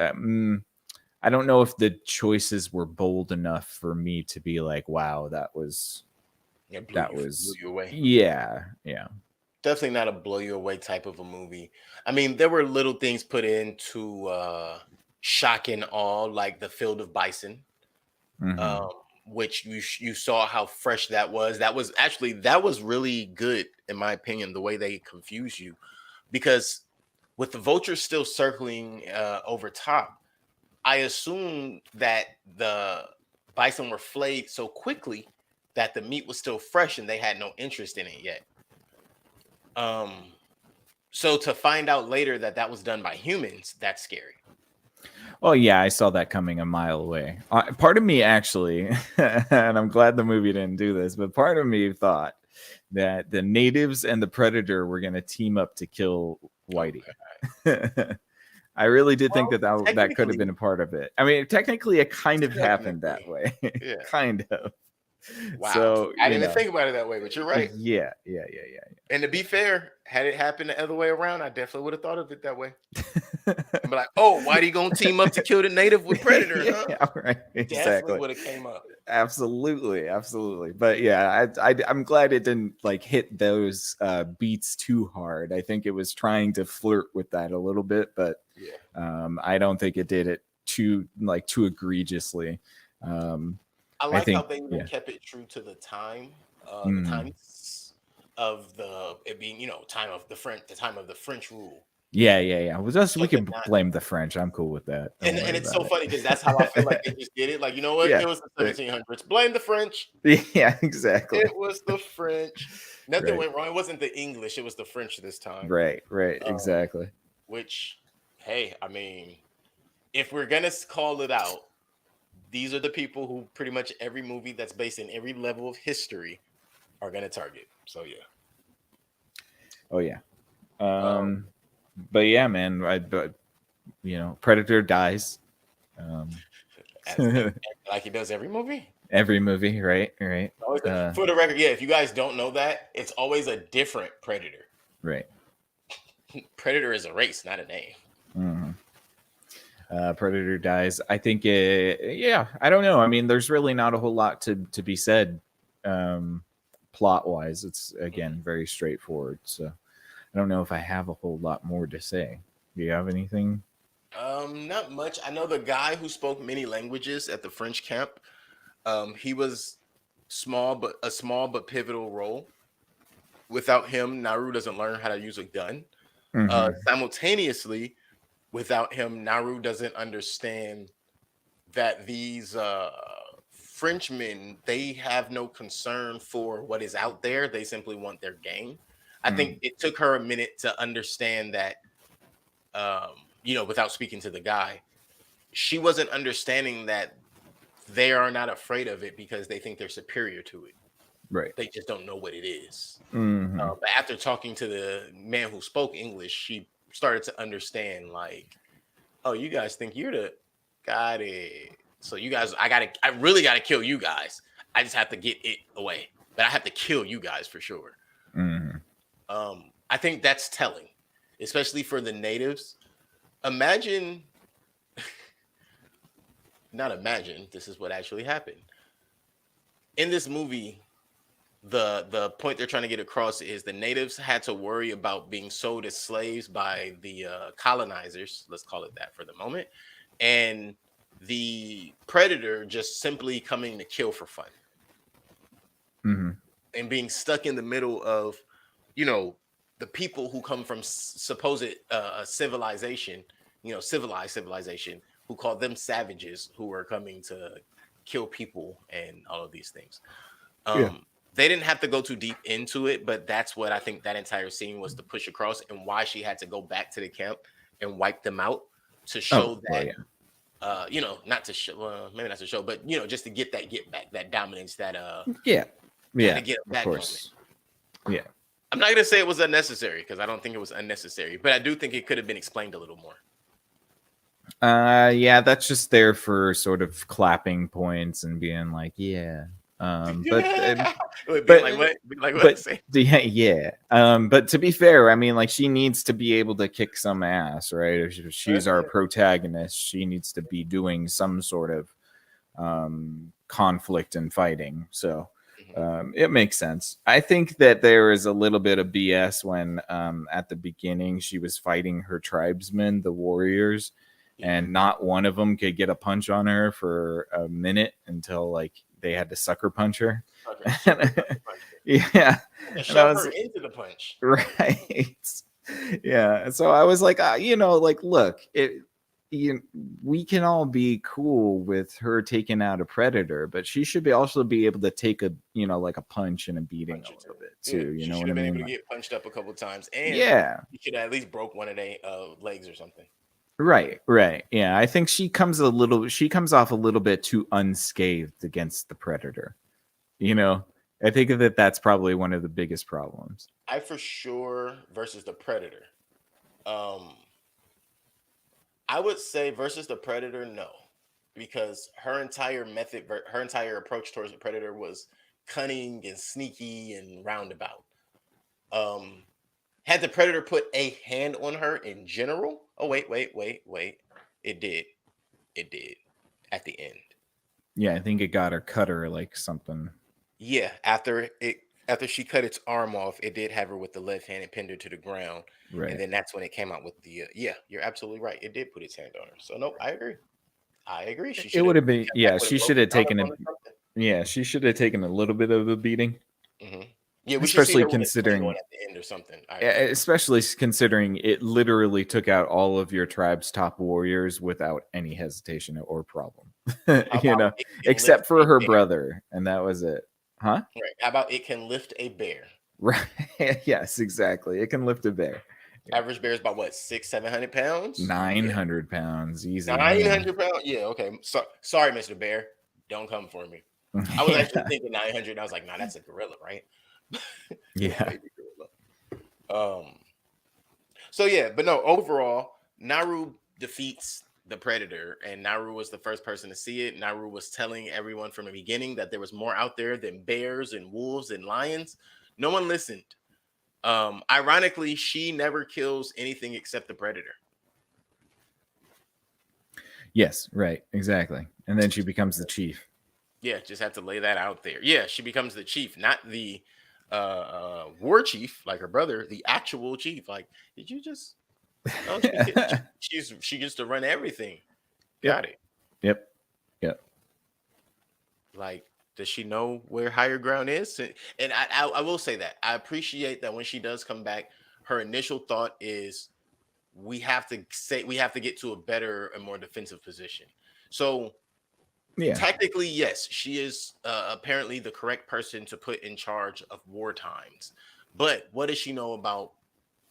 Speaker 2: I don't know if the choices were bold enough for me to be like, wow, that was
Speaker 1: Blew you away.
Speaker 2: yeah.
Speaker 1: Definitely not a blow you away type of a movie. I mean, there were little things put into shock and awe, like the field of bison,
Speaker 2: Mm-hmm.
Speaker 1: um, which you saw how fresh that was. That was really good in my opinion. The way they confuse you, because with the vultures still circling over top, I assumed that the bison were flayed so quickly that the meat was still fresh and they had no interest in it yet. Um, so to find out later that that was done by humans, that's scary.
Speaker 2: Oh yeah, I saw that coming a mile away. Part of me actually, and I'm glad the movie didn't do this, but part of me thought that the natives and the predator were going to team up to kill Whitey.
Speaker 1: Okay.
Speaker 2: I really did think
Speaker 1: Well,
Speaker 2: that could have been a part of it. I mean, technically, it kind of happened that
Speaker 1: technically,
Speaker 2: way,
Speaker 1: yeah.
Speaker 2: kind of.
Speaker 1: Wow,
Speaker 2: So
Speaker 1: I
Speaker 2: you
Speaker 1: didn't even
Speaker 2: know,
Speaker 1: think about it that way, but you're right.
Speaker 2: yeah.
Speaker 1: And to be fair, had it happened the other way around, I definitely would have thought of it that way. And be like, "Oh, why are you gonna team up to kill the native with Predator?" Huh?
Speaker 2: Yeah, right,
Speaker 1: Definitely
Speaker 2: exactly.
Speaker 1: would have came up.
Speaker 2: Absolutely. But yeah, I'm glad it didn't like hit those beats too hard. I think it was trying to flirt with that a little bit, but
Speaker 1: Yeah,
Speaker 2: I don't think it did it too egregiously.
Speaker 1: I
Speaker 2: I
Speaker 1: like how
Speaker 2: think
Speaker 1: they even
Speaker 2: yeah.
Speaker 1: kept it true to the
Speaker 2: Mm.
Speaker 1: times of the it being the time of the French rule.
Speaker 2: Yeah. Well, just we
Speaker 1: So they're
Speaker 2: can
Speaker 1: not,
Speaker 2: blame the French. I'm cool with that. Don't
Speaker 1: and
Speaker 2: worry
Speaker 1: it's
Speaker 2: about
Speaker 1: so funny because that's how I feel like they
Speaker 2: it.
Speaker 1: just did it. Like, you know what?
Speaker 2: Yeah.
Speaker 1: It was the 1700s. Blame the French.
Speaker 2: Yeah, exactly.
Speaker 1: It was the French. Nothing
Speaker 2: Right.
Speaker 1: went wrong. It wasn't the English. It was the French this time.
Speaker 2: Right.
Speaker 1: Um,
Speaker 2: Exactly.
Speaker 1: which, hey, I mean, if we're gonna call it out, these are the people who pretty much every movie that's based in every level of history are gonna target. So yeah.
Speaker 2: Oh yeah.
Speaker 1: Um,
Speaker 2: But yeah, man, but you know, Predator dies. Um,
Speaker 1: as like he does every movie.
Speaker 2: every movie, right?
Speaker 1: Always, for the record, yeah. If you guys don't know that, it's always a different predator.
Speaker 2: Right.
Speaker 1: Predator is a race, not a name.
Speaker 2: Mhm. Predator dies. I think yeah, I don't know. I mean, there's really not a whole lot to be said plot wise. It's again very straightforward. So I don't know if I have a whole lot more to say. Do you have anything?
Speaker 1: Not much. I know the guy who spoke many languages at the French camp. He was a small but pivotal role. Without him, Naru doesn't learn how to use a gun.
Speaker 2: Mm-hmm.
Speaker 1: Simultaneously, without him, Naru doesn't understand that these Frenchmen, they have no concern for what is out there. They simply want their gain. I think
Speaker 2: Mm.
Speaker 1: it took her a minute to understand that, without speaking to the guy, she wasn't understanding that they are not afraid of it because they think they're superior to it.
Speaker 2: Right.
Speaker 1: They just don't know what it is.
Speaker 2: Mm-hmm.
Speaker 1: But after talking to the man who spoke English, she started to understand, like, oh, you guys think you're the got it. So you guys, I really gotta kill you guys. I just have to get it away, but I have to kill you guys for sure.
Speaker 2: Mm-hmm.
Speaker 1: I think that's telling, especially for the natives. Imagine, not imagine, this is what actually happened. In this movie, the point they're trying to get across is the natives had to worry about being sold as slaves by the colonizers, let's call it that for the moment, and the predator just simply coming to kill for fun
Speaker 2: Hmm.
Speaker 1: and being stuck in the middle of, you know, the people who come from supposed civilization, civilized civilization, who call them savages, who are coming to kill people and all of these things.
Speaker 2: Yeah.
Speaker 1: They didn't have to go too deep into it, but that's what I think that entire scene was to push across, and why she had to go back to the camp and wipe them out to
Speaker 2: Oh,
Speaker 1: show
Speaker 2: well,
Speaker 1: that,
Speaker 2: yeah.
Speaker 1: not to show, maybe not to show, but just to get that get back, that dominance, that
Speaker 2: Yeah.
Speaker 1: had
Speaker 2: Yeah.
Speaker 1: to get
Speaker 2: Of
Speaker 1: back moment.
Speaker 2: course. Yeah.
Speaker 1: I'm not gonna say it was unnecessary because I don't think it was unnecessary, but I do think it could have been explained a little more.
Speaker 2: Yeah, that's just there for sort of clapping points and being like, yeah. But
Speaker 1: Wait, being
Speaker 2: but
Speaker 1: like what? Being like what?
Speaker 2: but
Speaker 1: Say.
Speaker 2: yeah. But to be fair, I mean, like, she needs to be able to kick some ass, right? If she's our protagonist, she needs to be doing some sort of conflict and fighting. So it makes sense. I think that there is a little bit of BS when at the beginning she was fighting her tribesmen, the warriors, and not one of them could get a punch on her for a minute until like they had to sucker punch her. Yeah,
Speaker 1: And
Speaker 2: and I
Speaker 1: shove
Speaker 2: was
Speaker 1: her into the punch.
Speaker 2: right. Yeah, so I was like, like, look, we can all be cool with her taking out a predator, but she should also be able to take a like a punch and a beating a little bit too. You
Speaker 1: She
Speaker 2: know
Speaker 1: should
Speaker 2: what I
Speaker 1: have been
Speaker 2: mean?
Speaker 1: able to get punched up a couple times, and
Speaker 2: Yeah.
Speaker 1: she should have at least broke one of their legs or something.
Speaker 2: Right. Yeah, I think she comes off a little bit too unscathed against the predator. I think that that's probably one of the biggest problems.
Speaker 1: I for sure versus the predator. I would say versus the predator, no, because her entire method, her entire approach towards the predator was cunning and sneaky and roundabout. Had the predator put a hand on her in general? Oh, wait. It did. It did at the end.
Speaker 2: Yeah, I think it got her, cut her like something.
Speaker 1: Yeah, after she cut its arm off, it did have her with the left hand and pinned her to the ground.
Speaker 2: Right.
Speaker 1: And then that's when it came out with the yeah, you're absolutely right. It did put its hand on her. So no, I agree.
Speaker 2: It would have been, yeah, she should have taken it. Yeah, she should have taken a little bit of a beating.
Speaker 1: Mm-hmm. Yeah, we
Speaker 2: especially
Speaker 1: should see her
Speaker 2: considering
Speaker 1: at the end or something.
Speaker 2: Especially considering it literally took out all of your tribe's top warriors without any hesitation or problem. Except for her brother, and that was it. Huh?
Speaker 1: Right. How about it can lift a bear?
Speaker 2: Right. Yes, exactly. It can lift a bear.
Speaker 1: Average bear is about what, 600-700 pounds?
Speaker 2: 900 pounds, easy.
Speaker 1: 900 pounds. Yeah. Okay. So sorry, Mr. Bear. Don't come for me. I was actually thinking 900. And I was like, nah, that's a gorilla, right?
Speaker 2: Yeah.
Speaker 1: So yeah, but no, overall, Naru defeats the predator, and Naru was the first person to see it. Naru was telling everyone from the beginning that there was more out there than bears and wolves and lions. No one listened. Ironically, she never kills anything except the predator.
Speaker 2: Yes, right, exactly. And then she becomes the chief.
Speaker 1: Yeah, just have to lay that out there. Yeah, she becomes the chief, not the war chief like her brother, the actual chief. Like, did you just she gets to run everything. Got it.
Speaker 2: Yep.
Speaker 1: Like, does she know where higher ground is? And I will say that I appreciate that when she does come back, her initial thought is we have to get to a better and more defensive position. So
Speaker 2: yeah,
Speaker 1: technically, yes, she is apparently the correct person to put in charge of war times. But what does she know about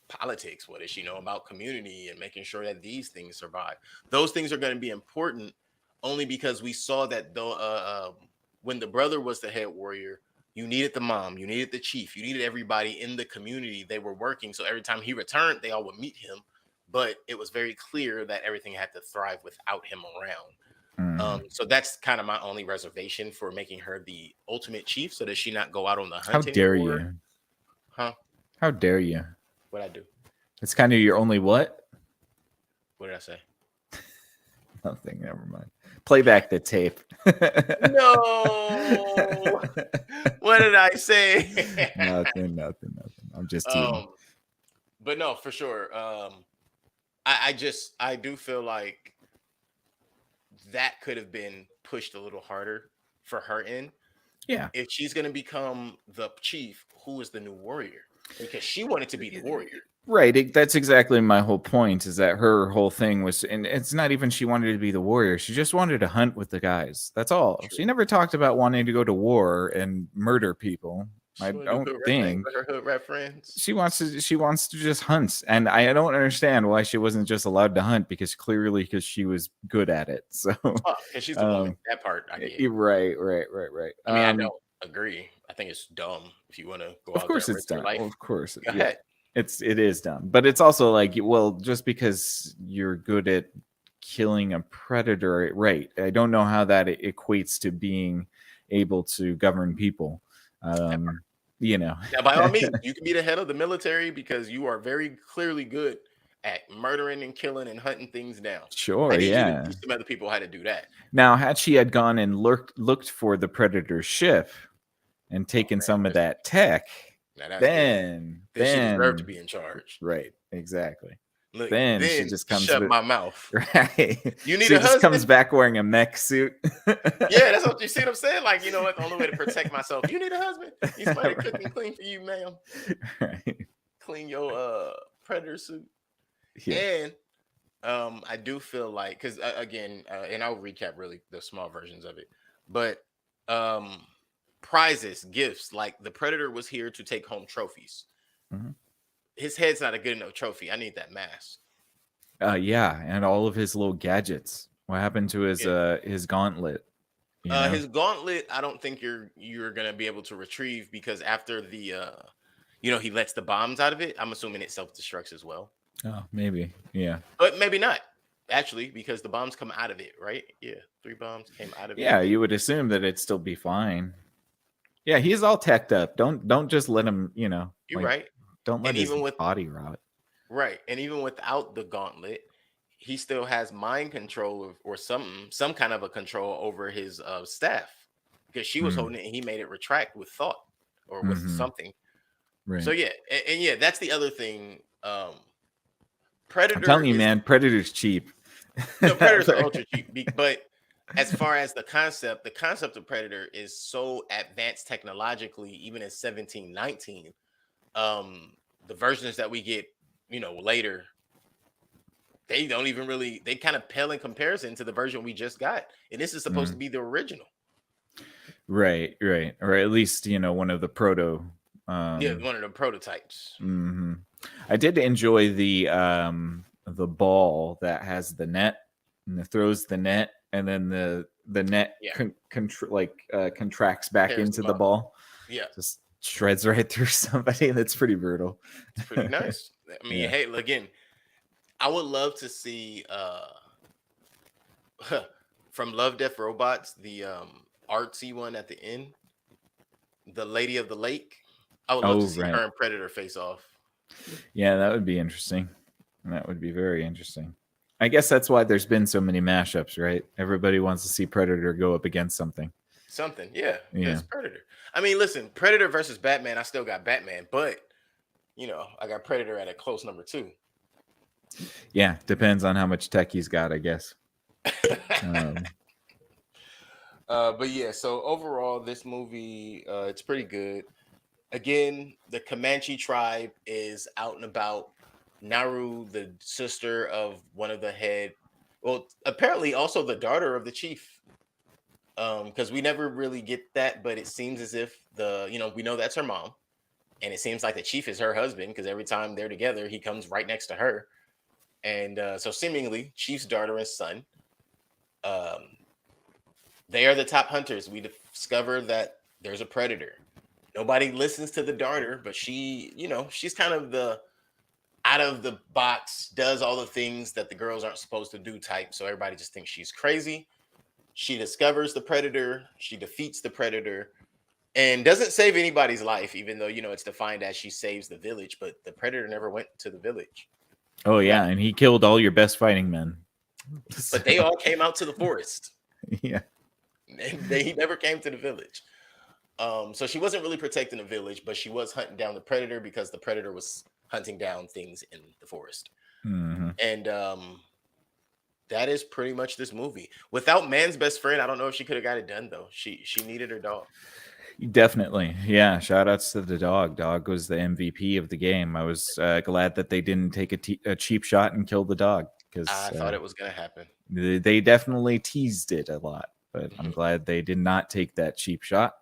Speaker 1: politics? What does she know about community and making sure that these things survive? Those things are going to be important only because we saw that though when the brother was the head warrior, you needed the mom, you needed the chief, you needed everybody in the community. They were working, so every time he returned, they all would meet him. But it was very clear that everything had to thrive without him around. So that's kind of my only reservation for making her the ultimate chief. So does she not go out on the hunt?
Speaker 2: How dare you?
Speaker 1: Huh?
Speaker 2: How dare you?
Speaker 1: What'd I do?
Speaker 2: It's kind of your only what?
Speaker 1: What did I say?
Speaker 2: Nothing. Never mind. Play back the tape.
Speaker 1: No. What did I say?
Speaker 2: Nothing. I'm just teasing.
Speaker 1: But no, for sure. I do feel like that could have been pushed a little harder for her in.
Speaker 2: Yeah.
Speaker 1: If she's gonna become the chief, who is the new warrior? Because she wanted to be the warrior.
Speaker 2: Right. That's exactly my whole point, is that her whole thing was, and it's not even she wanted to be the warrior. She just wanted to hunt with the guys. That's all.
Speaker 1: True.
Speaker 2: She never talked about wanting to go to war and murder people. I
Speaker 1: She wanted to
Speaker 2: don't
Speaker 1: do hood
Speaker 2: think
Speaker 1: with her hood rat friends.
Speaker 2: she wants to just hunt. And I don't understand why she wasn't just allowed to hunt, because she was good at it. So
Speaker 1: And she's the woman. That part I get.
Speaker 2: Right.
Speaker 1: I mean, I don't agree. I think it's dumb if you want to go out there.
Speaker 2: Of course it's dumb.
Speaker 1: Life.
Speaker 2: Of course.
Speaker 1: Go ahead.
Speaker 2: It is dumb, but it's also like, well, just because you're good at killing a predator, right? I don't know how that equates to being able to govern people. Now,
Speaker 1: by all means, you can be the head of the military because you are very clearly good at murdering and killing and hunting things down.
Speaker 2: Sure,
Speaker 1: I need
Speaker 2: yeah.
Speaker 1: you to teach some other people how to do that.
Speaker 2: Now, had she had gone and looked for the predator ship and taken some of that tech, then
Speaker 1: she deserved to be in charge.
Speaker 2: Right, exactly.
Speaker 1: Look,
Speaker 2: then she just comes
Speaker 1: shut my mouth.
Speaker 2: Right.
Speaker 1: You need
Speaker 2: she
Speaker 1: a
Speaker 2: just
Speaker 1: husband?
Speaker 2: Comes back wearing a mech suit.
Speaker 1: Yeah, that's what you see what I'm saying. Like, you know what? The only way to protect myself. You need a husband. He's somebody to cook and clean for you, ma'am.
Speaker 2: Right.
Speaker 1: Clean your predator suit.
Speaker 2: Yeah.
Speaker 1: And I do feel like, because again, and I'll recap really the small versions of it, but prizes, gifts, like the predator was here to take home trophies.
Speaker 2: Mm-hmm.
Speaker 1: His head's not a good enough trophy. I need that mask.
Speaker 2: Yeah, and all of his little gadgets. What happened to his gauntlet?
Speaker 1: His gauntlet, I don't think you're gonna be able to retrieve, because after the he lets the bombs out of it. I'm assuming it self-destructs as well.
Speaker 2: Oh, maybe. Yeah.
Speaker 1: But maybe not, actually, because the bombs come out of it, right? Yeah. 3 bombs came out of it.
Speaker 2: Yeah, you would assume that it'd still be fine. Yeah, he's all teched up. Don't just let him,
Speaker 1: You're right.
Speaker 2: Don't let his body rot.
Speaker 1: Right. And even without the gauntlet, he still has mind control or some kind of a control over his staff, because she was holding it and he made it retract with thought or with something.
Speaker 2: Right.
Speaker 1: So yeah, and yeah, that's the other thing. Predator.
Speaker 2: I'm telling you, man, Predator's cheap.
Speaker 1: No, Predators are ultra cheap. But as far as the concept of Predator is so advanced technologically, even in 1719. The versions that we get, later, they don't even really, they kind of pale in comparison to the version we just got. And this is supposed to be the original.
Speaker 2: Right. Or at least, one of the proto.
Speaker 1: One of the prototypes.
Speaker 2: Mm-hmm. I did enjoy the ball that has the net, and it throws the net, and then the net contracts back into the ball.
Speaker 1: Yeah.
Speaker 2: Just shreds right through somebody. That's pretty brutal.
Speaker 1: It's pretty nice. I mean, hey, again, I would love to see from Love, Death, Robots, the artsy one at the end, the Lady of the Lake. I would love to see her and Predator face off.
Speaker 2: Yeah, that would be interesting. That would be very interesting. I guess that's why there's been so many mashups, right? Everybody wants to see Predator go up against something.
Speaker 1: Yeah. It's Predator. I mean, listen, Predator versus Batman, I still got Batman, but I got Predator at a close number 2.
Speaker 2: Yeah, depends on how much tech he's got, I guess.
Speaker 1: But yeah, so overall, this movie, it's pretty good. Again, the Comanche tribe is out and about. Naru, the sister of one of the head, well, apparently also the daughter of the chief. Because we never really get that, but it seems as if we know that's her mom, and it seems like the chief is her husband, because every time they're together, he comes right next to her. And so seemingly Chief's daughter and son, they are the top hunters. We discover that there's a predator. Nobody listens to the daughter, but she, she's kind of the out of the box, does all the things that the girls aren't supposed to do type. So everybody just thinks she's crazy. She discovers the predator. She defeats the predator and doesn't save anybody's life, even though, it's defined as she saves the village. But the predator never went to the village.
Speaker 2: Oh, yeah. And he killed all your best fighting men.
Speaker 1: But they all came out to the forest.
Speaker 2: Yeah.
Speaker 1: And he never came to the village. So she wasn't really protecting the village, but she was hunting down the predator because the predator was hunting down things in the forest.
Speaker 2: Hmm.
Speaker 1: And that is pretty much this movie. Without man's best friend, I don't know if she could have got it done though. She needed her dog.
Speaker 2: Definitely. Yeah. Shout outs to the dog. Dog was the MVP of the game. I was glad that they didn't take a cheap shot and kill the dog because
Speaker 1: I thought it was gonna happen.
Speaker 2: they definitely teased it a lot. But I'm glad they did not take that cheap shot.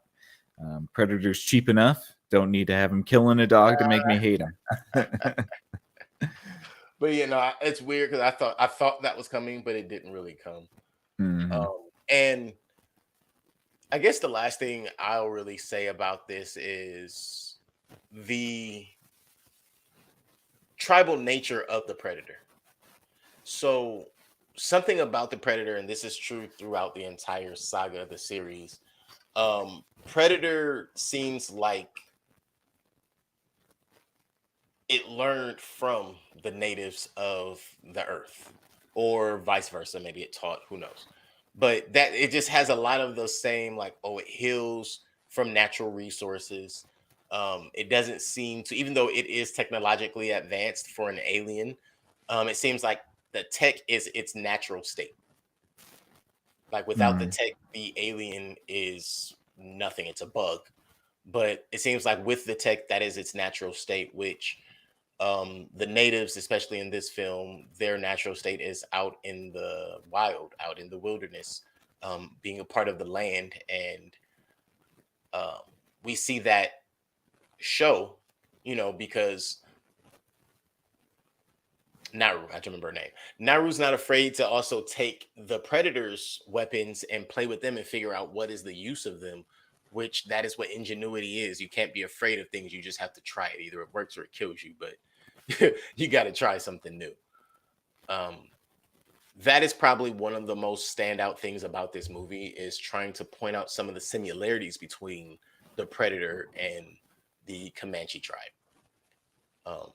Speaker 2: Predator's cheap enough. Don't need to have him killing a dog to make me hate him.
Speaker 1: But it's weird because I thought that was coming, but it didn't really come.
Speaker 2: Mhm.
Speaker 1: And I guess the last thing I'll really say about this is the tribal nature of the predator. So something about the predator, and this is true throughout the entire saga of the series. Predator seems like it learned from the natives of the earth, or vice versa. Maybe it taught, who knows? But that it just has a lot of the same, like, oh, it heals from natural resources. It doesn't seem to, even though it is technologically advanced for an alien, it seems like the tech is its natural state. Like without the
Speaker 2: Mm.
Speaker 1: tech, the alien is nothing. It's a bug. But it seems like with the tech, that is its natural state, which the natives, especially in this film, their natural state is out in the wild, out in the wilderness, being a part of the land. And um, we see that show, because Naru, I have to remember her name. Naru's not afraid to also take the predator's weapons and play with them and figure out what is the use of them, which that is what ingenuity is. You can't be afraid of things. You just have to try it. Either it works or it kills you, but you got to try something new. Um, that is probably one of the most standout things about this movie is trying to point out some of the similarities between the predator and the Comanche tribe. Um,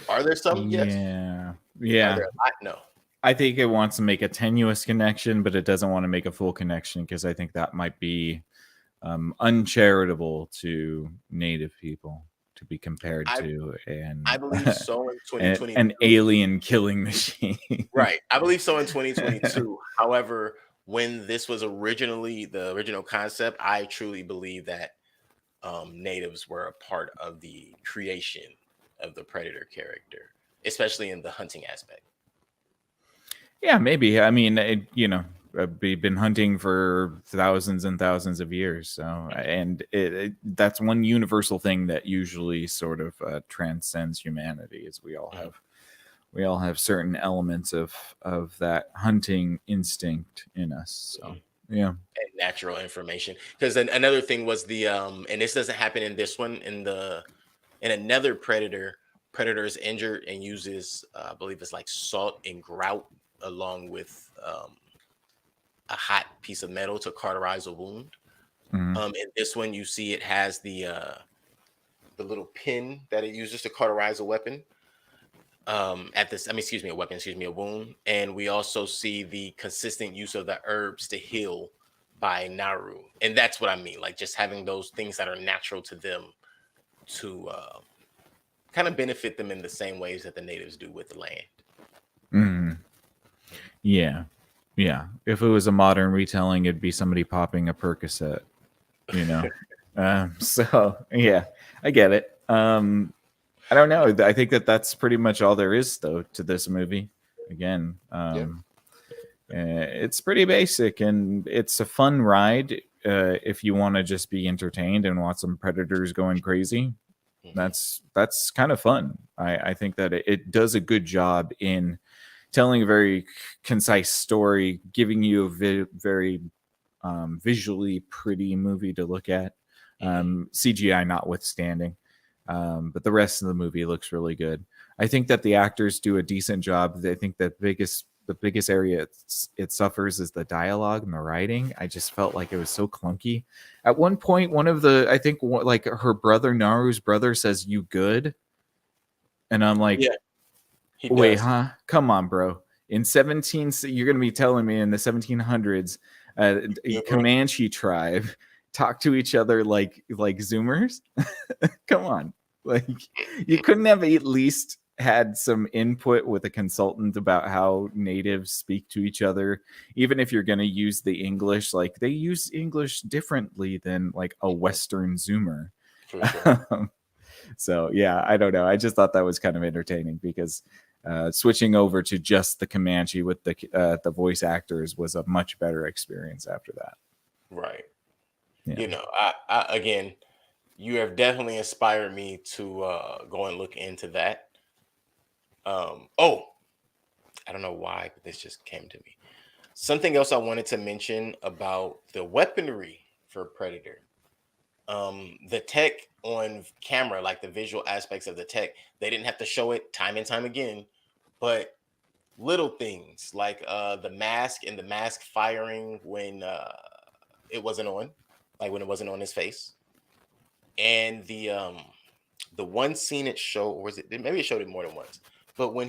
Speaker 1: are there some? Yes.
Speaker 2: Yeah.
Speaker 1: Are
Speaker 2: Yeah.
Speaker 1: there a lot? No.
Speaker 2: I think it wants to make a tenuous connection, but it doesn't want to make a full connection because I think that might be uncharitable to Native people to be compared
Speaker 1: I
Speaker 2: to
Speaker 1: I believe so in
Speaker 2: an
Speaker 1: 2022.
Speaker 2: alien killing machine.
Speaker 1: Right. I believe so in 2022. However, when this was originally the original concept, I truly believe that natives were a part of the creation of the predator character, especially in the hunting aspect.
Speaker 2: Yeah, maybe. I mean, we've been hunting for thousands and thousands of years, so and that's one universal thing that usually sort of transcends humanity. Is we all have certain elements of that hunting instinct in us. So yeah.
Speaker 1: And natural information. Because then another thing was the and this doesn't happen in this one, in another predator is injured and uses I believe it's like salt and grout along with a hot piece of metal to cauterize a wound.
Speaker 2: Mhm.
Speaker 1: In this one, you see it has the little pin that it uses to cauterize a weapon. At this, I mean, excuse me, a weapon, excuse me, a wound. And we also see the consistent use of the herbs to heal by Naru. And that's what I mean, like just having those things that are natural to them to kind of benefit them in the same ways that the natives do with the land.
Speaker 2: Mhm. Yeah. Yeah. If it was a modern retelling, it'd be somebody popping a Percocet, you know. So yeah, I get it. I don't know. I think that's pretty much all there is, though, to this movie. Again,
Speaker 1: Yeah.
Speaker 2: it's pretty basic and it's a fun ride. If you want to just be entertained and watch some predators going crazy,
Speaker 1: Mhm.
Speaker 2: that's kind of fun. I think that it does a good job in telling a very concise story, giving you a very visually pretty movie to look at, CGI notwithstanding. But the rest of the movie looks really good. I think that the actors do a decent job. I think the biggest area it suffers is the dialogue and the writing. I just felt like it was so clunky. At one point, one of the I think like her brother Naru's brother says "you good," and I'm like,
Speaker 1: Yeah, he
Speaker 2: wait,
Speaker 1: does.
Speaker 2: huh? Come on, bro. in 17, you're going to be telling me in the 1700s, a Comanche tribe talk to each other like Zoomers? Come on. Like, you couldn't have at least had some input with a consultant about how natives speak to each other, even if you're going to use the English. Like, they use English differently than like a Western Zoomer.
Speaker 1: For sure.
Speaker 2: So yeah, I don't know. I just thought that was kind of entertaining because switching over to just the Comanche with the voice actors was a much better experience after that.
Speaker 1: Right.
Speaker 2: Yeah.
Speaker 1: You know, I again, you have definitely inspired me to go and look into that. Oh, I don't know why, but this just came to me. Something else I wanted to mention about the weaponry for Predator. The tech on camera, like the visual aspects of the tech, they didn't have to show it time and time again, but little things like the mask and the mask firing when it wasn't on, like when it wasn't on his face, and the one scene it showed, or was it maybe it showed it more than once, but when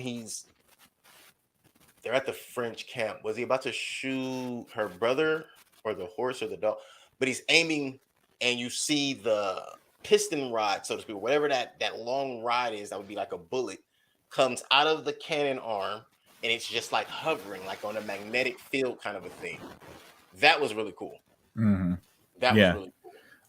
Speaker 1: they're at the French camp, was he about to shoot her brother or the horse or the dog? But he's aiming, and you see the piston rod, so to speak, whatever that long rod is, that would be like a bullet, comes out of the cannon arm, and it's just like hovering, like on a magnetic field kind of a thing. That was really cool.
Speaker 2: Mm-hmm.
Speaker 1: That was really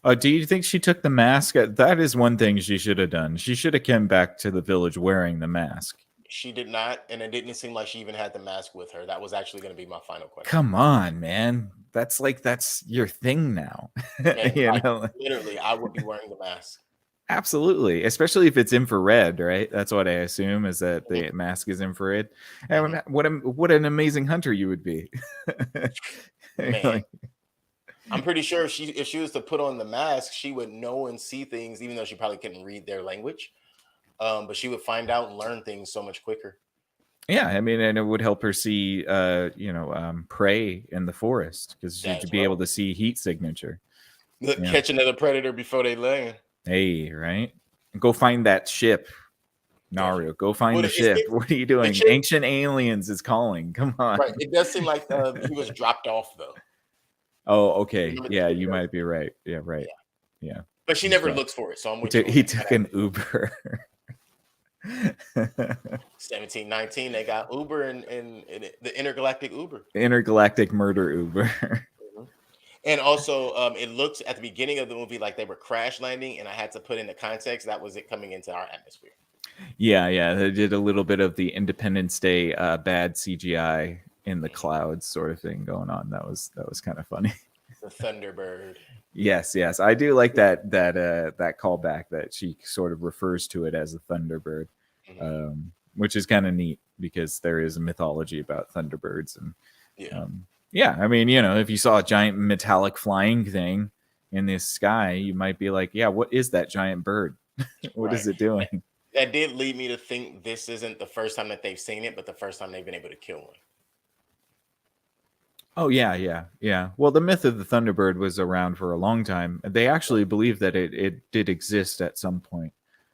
Speaker 1: cool.
Speaker 2: Do you think she took the mask? That is one thing she should have done. She should have come back to the village wearing the mask.
Speaker 1: She did not, and it didn't seem like she even had the mask with her. That was actually going to be my final question.
Speaker 2: Come on, man. That's your thing now.
Speaker 1: Man, literally, I would be wearing the mask.
Speaker 2: Absolutely, especially if it's infrared, right? That's what I assume, is that the mask is infrared. And what an amazing hunter you would be.
Speaker 1: Man, I'm pretty sure if she was to put on the mask, she would know and see things, even though she probably couldn't read their language. But she would find out and learn things so much quicker.
Speaker 2: Yeah, I mean, and it would help her see, prey in the forest, because she'd be able to see heat signature.
Speaker 1: Catch another predator before they land.
Speaker 2: Hey, right? Go find that ship, Naru. Go find the ship. What are you doing? Ancient Aliens is calling. Come on.
Speaker 1: Right. It does seem like he was dropped off, though.
Speaker 2: Oh, okay. Yeah, you might be right. Yeah, right. Yeah.
Speaker 1: But she never looks for it, so I'm with
Speaker 2: you. He took an Uber.
Speaker 1: 1719, they got Uber and the intergalactic Uber.
Speaker 2: Intergalactic murder Uber.
Speaker 1: And also, it looks at the beginning of the movie like they were crash landing, and I had to put into context that was it coming into our atmosphere.
Speaker 2: Yeah, they did a little bit of the Independence Day bad CGI in the clouds sort of thing going on. That was kind of funny.
Speaker 1: The Thunderbird.
Speaker 2: Yes, I do like that callback that she sort of refers to it as a Thunderbird, which is kind of neat because there is a mythology about Thunderbirds. And I mean, if you saw a giant metallic flying thing in the sky, you might be like, yeah, what is that giant bird? What is it doing?
Speaker 1: That did lead me to think this isn't the first time that they've seen it, but the first time they've been able to kill one.
Speaker 2: Oh, yeah. Well, the myth of the Thunderbird was around for a long time. They actually believe that it did exist at some point.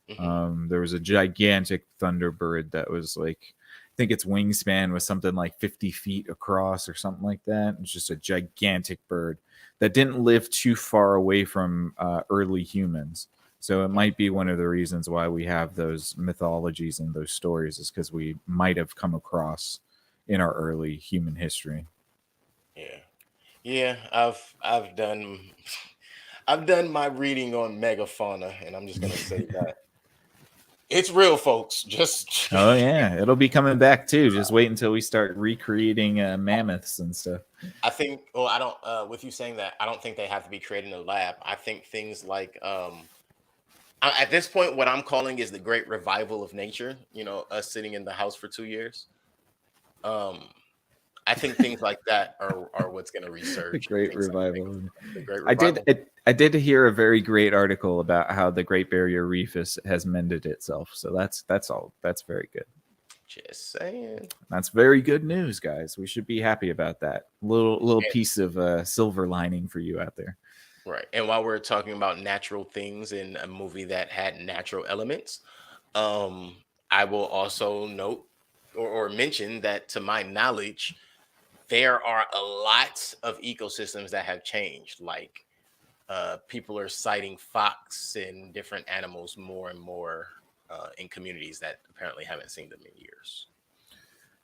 Speaker 2: There was a gigantic Thunderbird that was like, I think its wingspan was something like 50 feet across or something like that. It's just a gigantic bird that didn't live too far away from early humans. So it might be one of the reasons why we have those mythologies and those stories, is because we might have come across in our early human history.
Speaker 1: Yeah. I've done my reading on megafauna, and I'm just gonna say that it's real, folks. Just
Speaker 2: oh yeah, it'll be coming back too. Just wait until we start recreating mammoths and stuff.
Speaker 1: I think. Well, I don't. With you saying that, I don't think they have to be created in a lab. I think things like at this point, what I'm calling is the great revival of nature. Us sitting in the house for 2 years. I think things like that are what's going to resurge.
Speaker 2: The great revival. I did hear a very great article about how the Great Barrier Reef has mended itself. So that's all. That's very good.
Speaker 1: Just saying.
Speaker 2: That's very good news, guys. We should be happy about that. Little piece of silver lining for you out there.
Speaker 1: Right. And while we're talking about natural things in a movie that had natural elements, I will also note or mention that, to my knowledge, there are a lot of ecosystems that have changed. Like people are citing fox and different animals more and more in communities that apparently haven't seen them in years.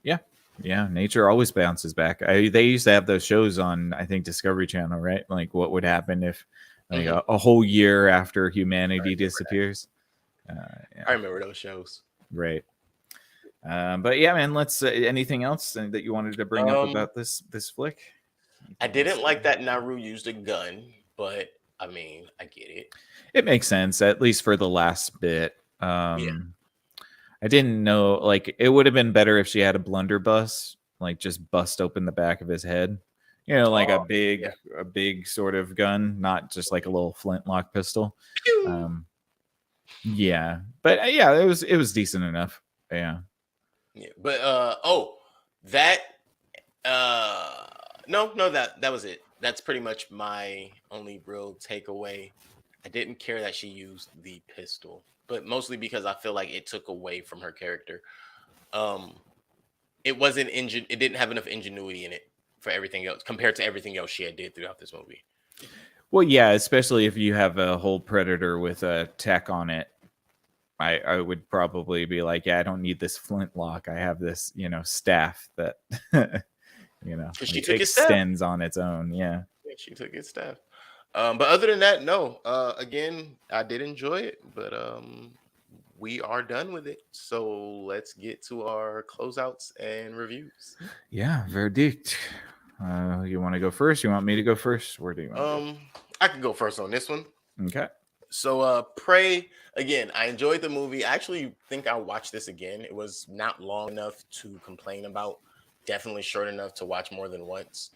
Speaker 2: Yeah. Yeah, nature always bounces back. They used to have those shows on, I think, Discovery Channel, right? Like, what would happen if, like,
Speaker 1: Hmm.
Speaker 2: a whole year after
Speaker 1: I
Speaker 2: humanity
Speaker 1: remember that.
Speaker 2: disappears?
Speaker 1: I
Speaker 2: Yeah,
Speaker 1: remember those shows.
Speaker 2: right. But yeah, man. Let's. Anything else that you wanted to bring up
Speaker 1: Um,
Speaker 2: about this flick?
Speaker 1: I
Speaker 2: Anything else?
Speaker 1: didn't like that Naru used a gun, but I mean, I get it.
Speaker 2: It makes sense, at least for the last bit.
Speaker 1: Yeah.
Speaker 2: I didn't know, like, it would have been better if she had a blunderbuss, like just bust open the back of his head. You know, like
Speaker 1: Oh, yeah.
Speaker 2: a big sort of gun, not just like a little flintlock pistol.
Speaker 1: Pew!
Speaker 2: Um, yeah, but yeah, it was decent enough. Yeah,
Speaker 1: Yeah. But that uh no, that was it. That's pretty much my only real takeaway. I didn't care that she used the pistol, but mostly because I feel like it took away from her character. Um, it wasn't it didn't have enough ingenuity in it for everything else compared to everything else she had did throughout this movie.
Speaker 2: well, yeah, especially if you have a whole predator with a tech on it. I would probably be like, yeah, I don't need this flintlock. I have this, staff that
Speaker 1: Because she
Speaker 2: like
Speaker 1: took his staff.
Speaker 2: extends on its own. Yeah.
Speaker 1: Yeah, she took his staff. But other than that, no. Again, I did enjoy it, but we are done with it. So let's get to our closeouts and reviews.
Speaker 2: Yeah, verdict. You want to go first? You want me to go first? Where do you want to go?
Speaker 1: Um, I can go first on this one.
Speaker 2: Okay.
Speaker 1: So Prey, again, I enjoyed the movie. I actually think I'll watch this again. It was not long enough to complain about, definitely short enough to watch more than once.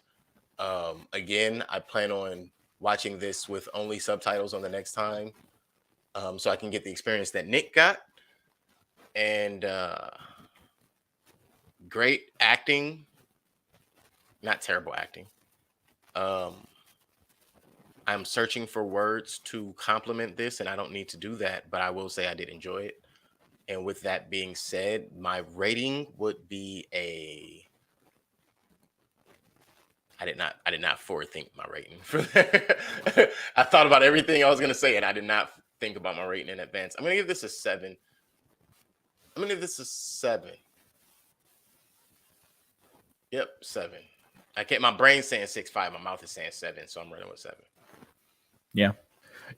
Speaker 1: Again, I plan on watching this with only subtitles on the next time, so I can get the experience that Nick got. And great acting, not terrible acting. Um, I'm searching for words to compliment this, and I don't need to do that, but I will say I did enjoy it. And with that being said, my rating would be a. I did not forethink my rating for that. I thought about everything I was gonna say, and I did not think about my rating in advance. I'm gonna give this a 7. I'm gonna give this a 7. Yep, 7. I can't. My brain's saying 6.5. My mouth is saying 7, so I'm running with 7.
Speaker 2: Yeah.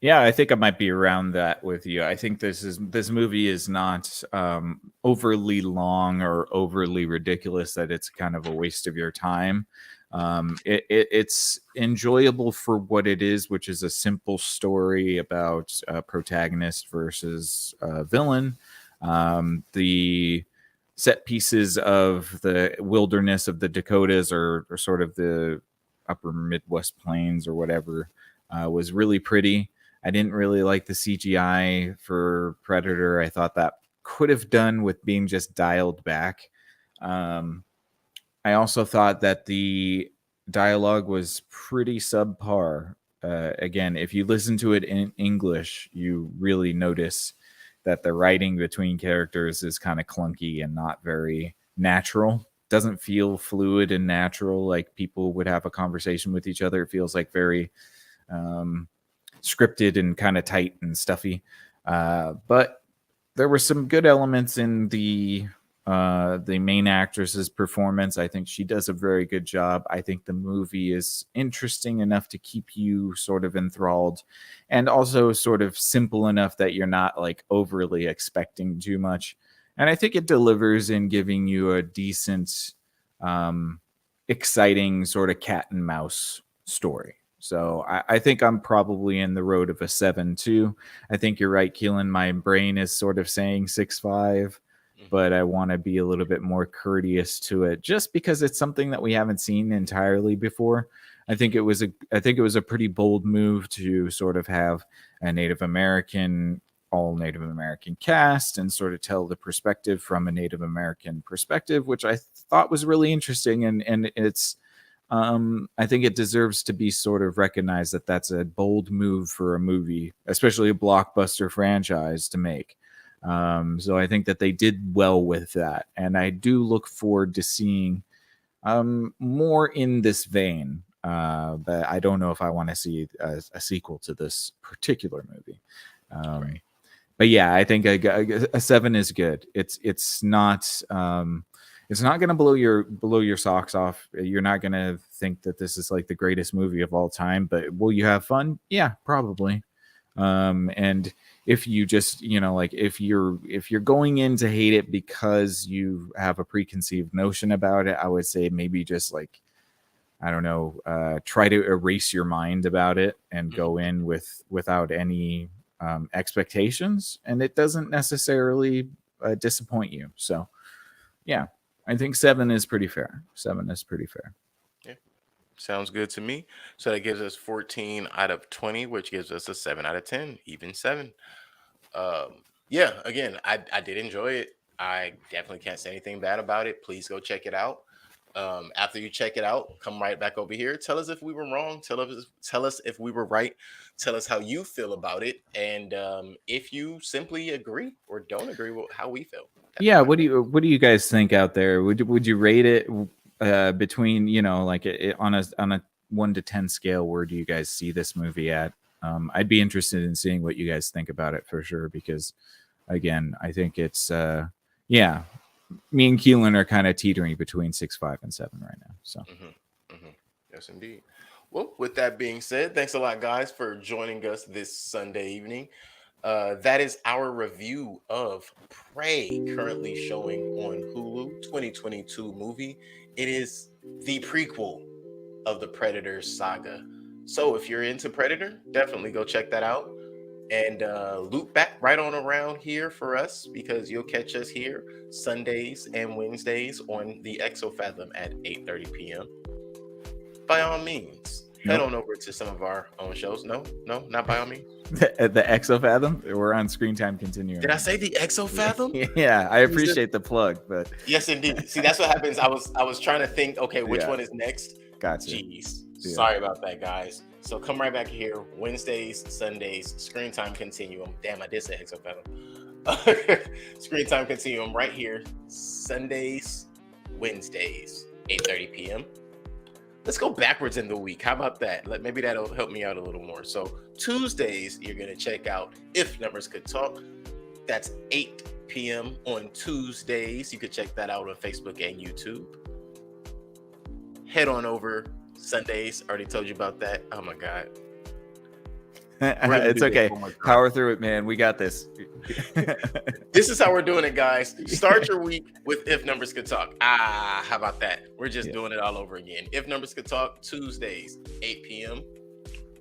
Speaker 2: Yeah, I think I might be around that with you. I think this movie is not overly long or overly ridiculous that it's kind of a waste of your time. It's enjoyable for what it is, which is a simple story about a protagonist versus a villain. The set pieces of the wilderness of the Dakotas or sort of the upper Midwest plains or whatever was really pretty. I didn't really like the CGI for Predator. I thought that could have done with being just dialed back. I also thought that the dialogue was pretty subpar. Again, if you listen to it in English, you really notice that the writing between characters is kind of clunky and not very natural. Doesn't feel fluid and natural like people would have a conversation with each other. It feels like very scripted and kind of tight and stuffy. But there were some good elements in the main actress's performance. I think she does a very good job. I think the movie is interesting enough to keep you sort of enthralled and also sort of simple enough that you're not like overly expecting too much. And I think it delivers in giving you a decent, exciting sort of cat and mouse story. So I think I'm probably in the road of a 7 too. I think you're right, Keelan. My brain is sort of saying 6.5, but I want to be a little bit more courteous to it, just because it's something that we haven't seen entirely before. I think it was a pretty bold move to sort of have a all Native American cast and sort of tell the perspective from a Native American perspective, which I thought was really interesting, and it's. I think it deserves to be sort of recognized that that's a bold move for a movie, especially a blockbuster franchise, to make. So I think that they did well with that, and I do look forward to seeing more in this vein. But I don't know if I want to see a sequel to this particular movie.
Speaker 1: Right.
Speaker 2: But yeah, I think a 7 is good. It's not going to blow your socks off. You're not going to think that this is like the greatest movie of all time. But will you have fun? Yeah, probably. And if you just, like if you're going in to hate it because you have a preconceived notion about it, I would say maybe just like, I don't know, try to erase your mind about it and go in without any expectations, and it doesn't necessarily disappoint you. So yeah, I think 7 is pretty fair. 7 is pretty fair.
Speaker 1: Yeah. Sounds good to me. So that gives us 14 out of 20, which gives us a 7 out of 10, even 7. Yeah, again, I did enjoy it. I definitely can't say anything bad about it. Please go check it out. After you check it out, come right back over here. Tell us if we were wrong. Tell us if we were right. Tell us how you feel about it, and if you simply agree or don't agree with how we feel. That's
Speaker 2: Yeah,
Speaker 1: fine.
Speaker 2: what do you guys think out there? Would you rate it between, like on a 1 to 10 scale? Where do you guys see this movie at? I'd be interested in seeing what you guys think about it for sure, because again, I think it's yeah, me and Keelan are kind of teetering between 6, 5, and 7 right now. So
Speaker 1: Yes, indeed. Well, with that being said, thanks a lot, guys, for joining us this Sunday evening. That is our review of Prey, currently showing on Hulu, 2022 movie. It is the prequel of the Predator saga. So if you're into Predator, definitely go check that out. And loop back right on around here for us, because you'll catch us here Sundays and Wednesdays on the Exofathom at 8:30 p.m. By all means, head on over to some of our own shows. No, not by all means.
Speaker 2: the Exofathom, we're on Screen Time Continuum.
Speaker 1: Did I say the Exofathom?
Speaker 2: Yeah, I appreciate the plug, but
Speaker 1: yes, indeed. See, that's what happens. I was trying to think. Okay, which one is next?
Speaker 2: Gotcha.
Speaker 1: Jeez, sorry about that, guys. So come right back here Wednesdays, Sundays, Screen Time Continuum. Damn, I did say Exofathom. Screen Time Continuum right here Sundays, Wednesdays, 8:30 p.m. Let's go backwards in the week. How about that? Maybe that'll help me out a little more. So Tuesdays, you're going to check out If Numbers Could Talk. That's 8 p.m. on Tuesdays. You could check that out on Facebook and YouTube. Head on over Sundays. Already told you about that. Oh my God.
Speaker 2: It's okay. Power through it, man. We got this.
Speaker 1: This is how we're doing it, guys. Start your week with If Numbers Could Talk. How about that? We're just doing it all over again. If Numbers Could Talk, Tuesdays, 8 p.m.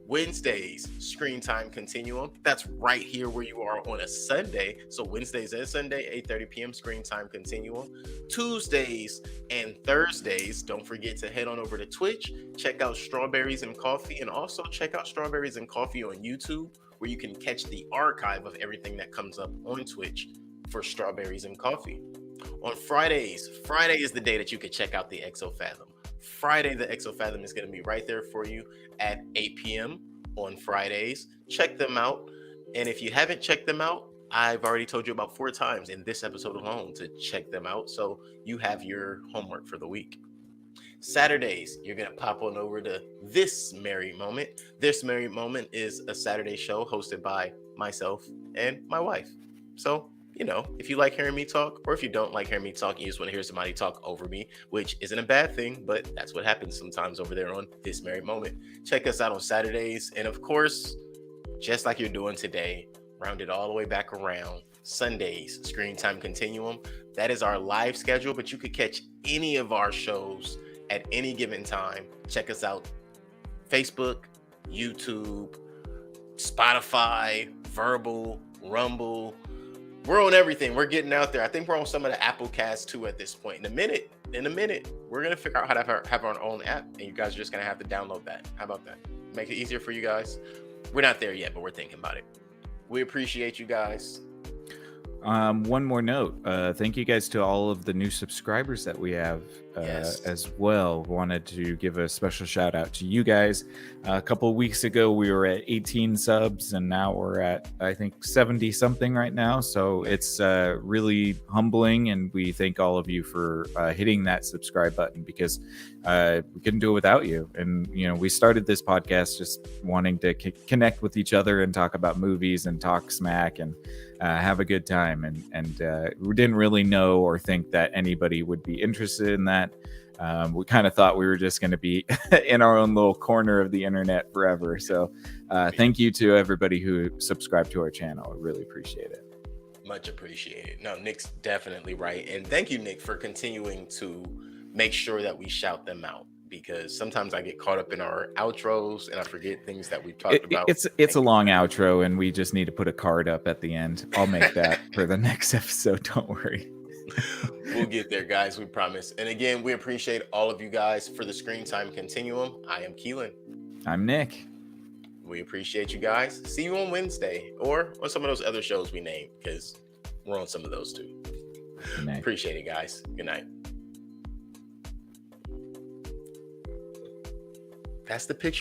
Speaker 1: Wednesdays, Screen Time Continuum. That's right here where you are on a Sunday. So Wednesdays and Sunday, 8:30 p.m. Screen Time Continuum. Tuesdays and Thursdays, don't forget to head on over to Twitch, check out Strawberries and Coffee, and also check out Strawberries and Coffee on YouTube, where you can catch the archive of everything that comes up on Twitch for Strawberries and Coffee. On Friday is the day that you can check out the Exofathom. Friday, the Exofathom is going to be right there for you at 8 p.m. on Fridays. Check them out. And if you haven't checked them out, I've already told you about 4 times in this episode alone to check them out. So you have your homework for the week. Saturdays, you're going to pop on over to This Merry Moment. This Merry Moment is a Saturday show hosted by myself and my wife. So, if you like hearing me talk, or if you don't like hearing me talk, you just want to hear somebody talk over me, which isn't a bad thing, but that's what happens sometimes over there on This Merry Moment. Check us out on Saturdays. And of course, just like you're doing today, round it all the way back around. Sundays, Screen Time Continuum. That is our live schedule, but you could catch any of our shows at any given time. Check us out. Facebook, YouTube, Spotify, Verbal, Rumble. We're on everything. We're getting out there. I think we're on some of the Apple Casts too at this point. In a minute, we're going to figure out how to have our own app, and you guys are just going to have to download that. How about that? Make it easier for you guys. We're not there yet, but we're thinking about it. We appreciate you guys.
Speaker 2: One more note. Thank you guys to all of the new subscribers that we have
Speaker 1: Yes.
Speaker 2: as well. Wanted to give a special shout out to you guys. A couple of weeks ago, we were at 18 subs, and now we're at, I think, 70 something right now. So it's really humbling, and we thank all of you for hitting that subscribe button, because we couldn't do it without you. And, you know, we started this podcast just wanting to connect with each other and talk about movies and talk smack and have a good time. And we didn't really know or think that anybody would be interested in that. We kind of thought we were just going to be in our own little corner of the internet forever. So thank you to everybody who subscribed to our channel. I really appreciate it.
Speaker 1: Much appreciated. No, Nick's definitely right. And thank you, Nick, for continuing to make sure that we shout them out, because sometimes I get caught up in our outros and I forget things that we've talked about.
Speaker 2: It's a long outro, and we just need to put a card up at the end. I'll make that for the next episode. Don't worry.
Speaker 1: We'll get there, guys. We promise. And again, we appreciate all of you guys for the Screen Time Continuum. I am Keelan.
Speaker 2: I'm Nick.
Speaker 1: We appreciate you guys. See you on Wednesday or on some of those other shows we named, because we're on some of those too.
Speaker 2: Good night.
Speaker 1: Appreciate it, guys. Good night. That's the picture.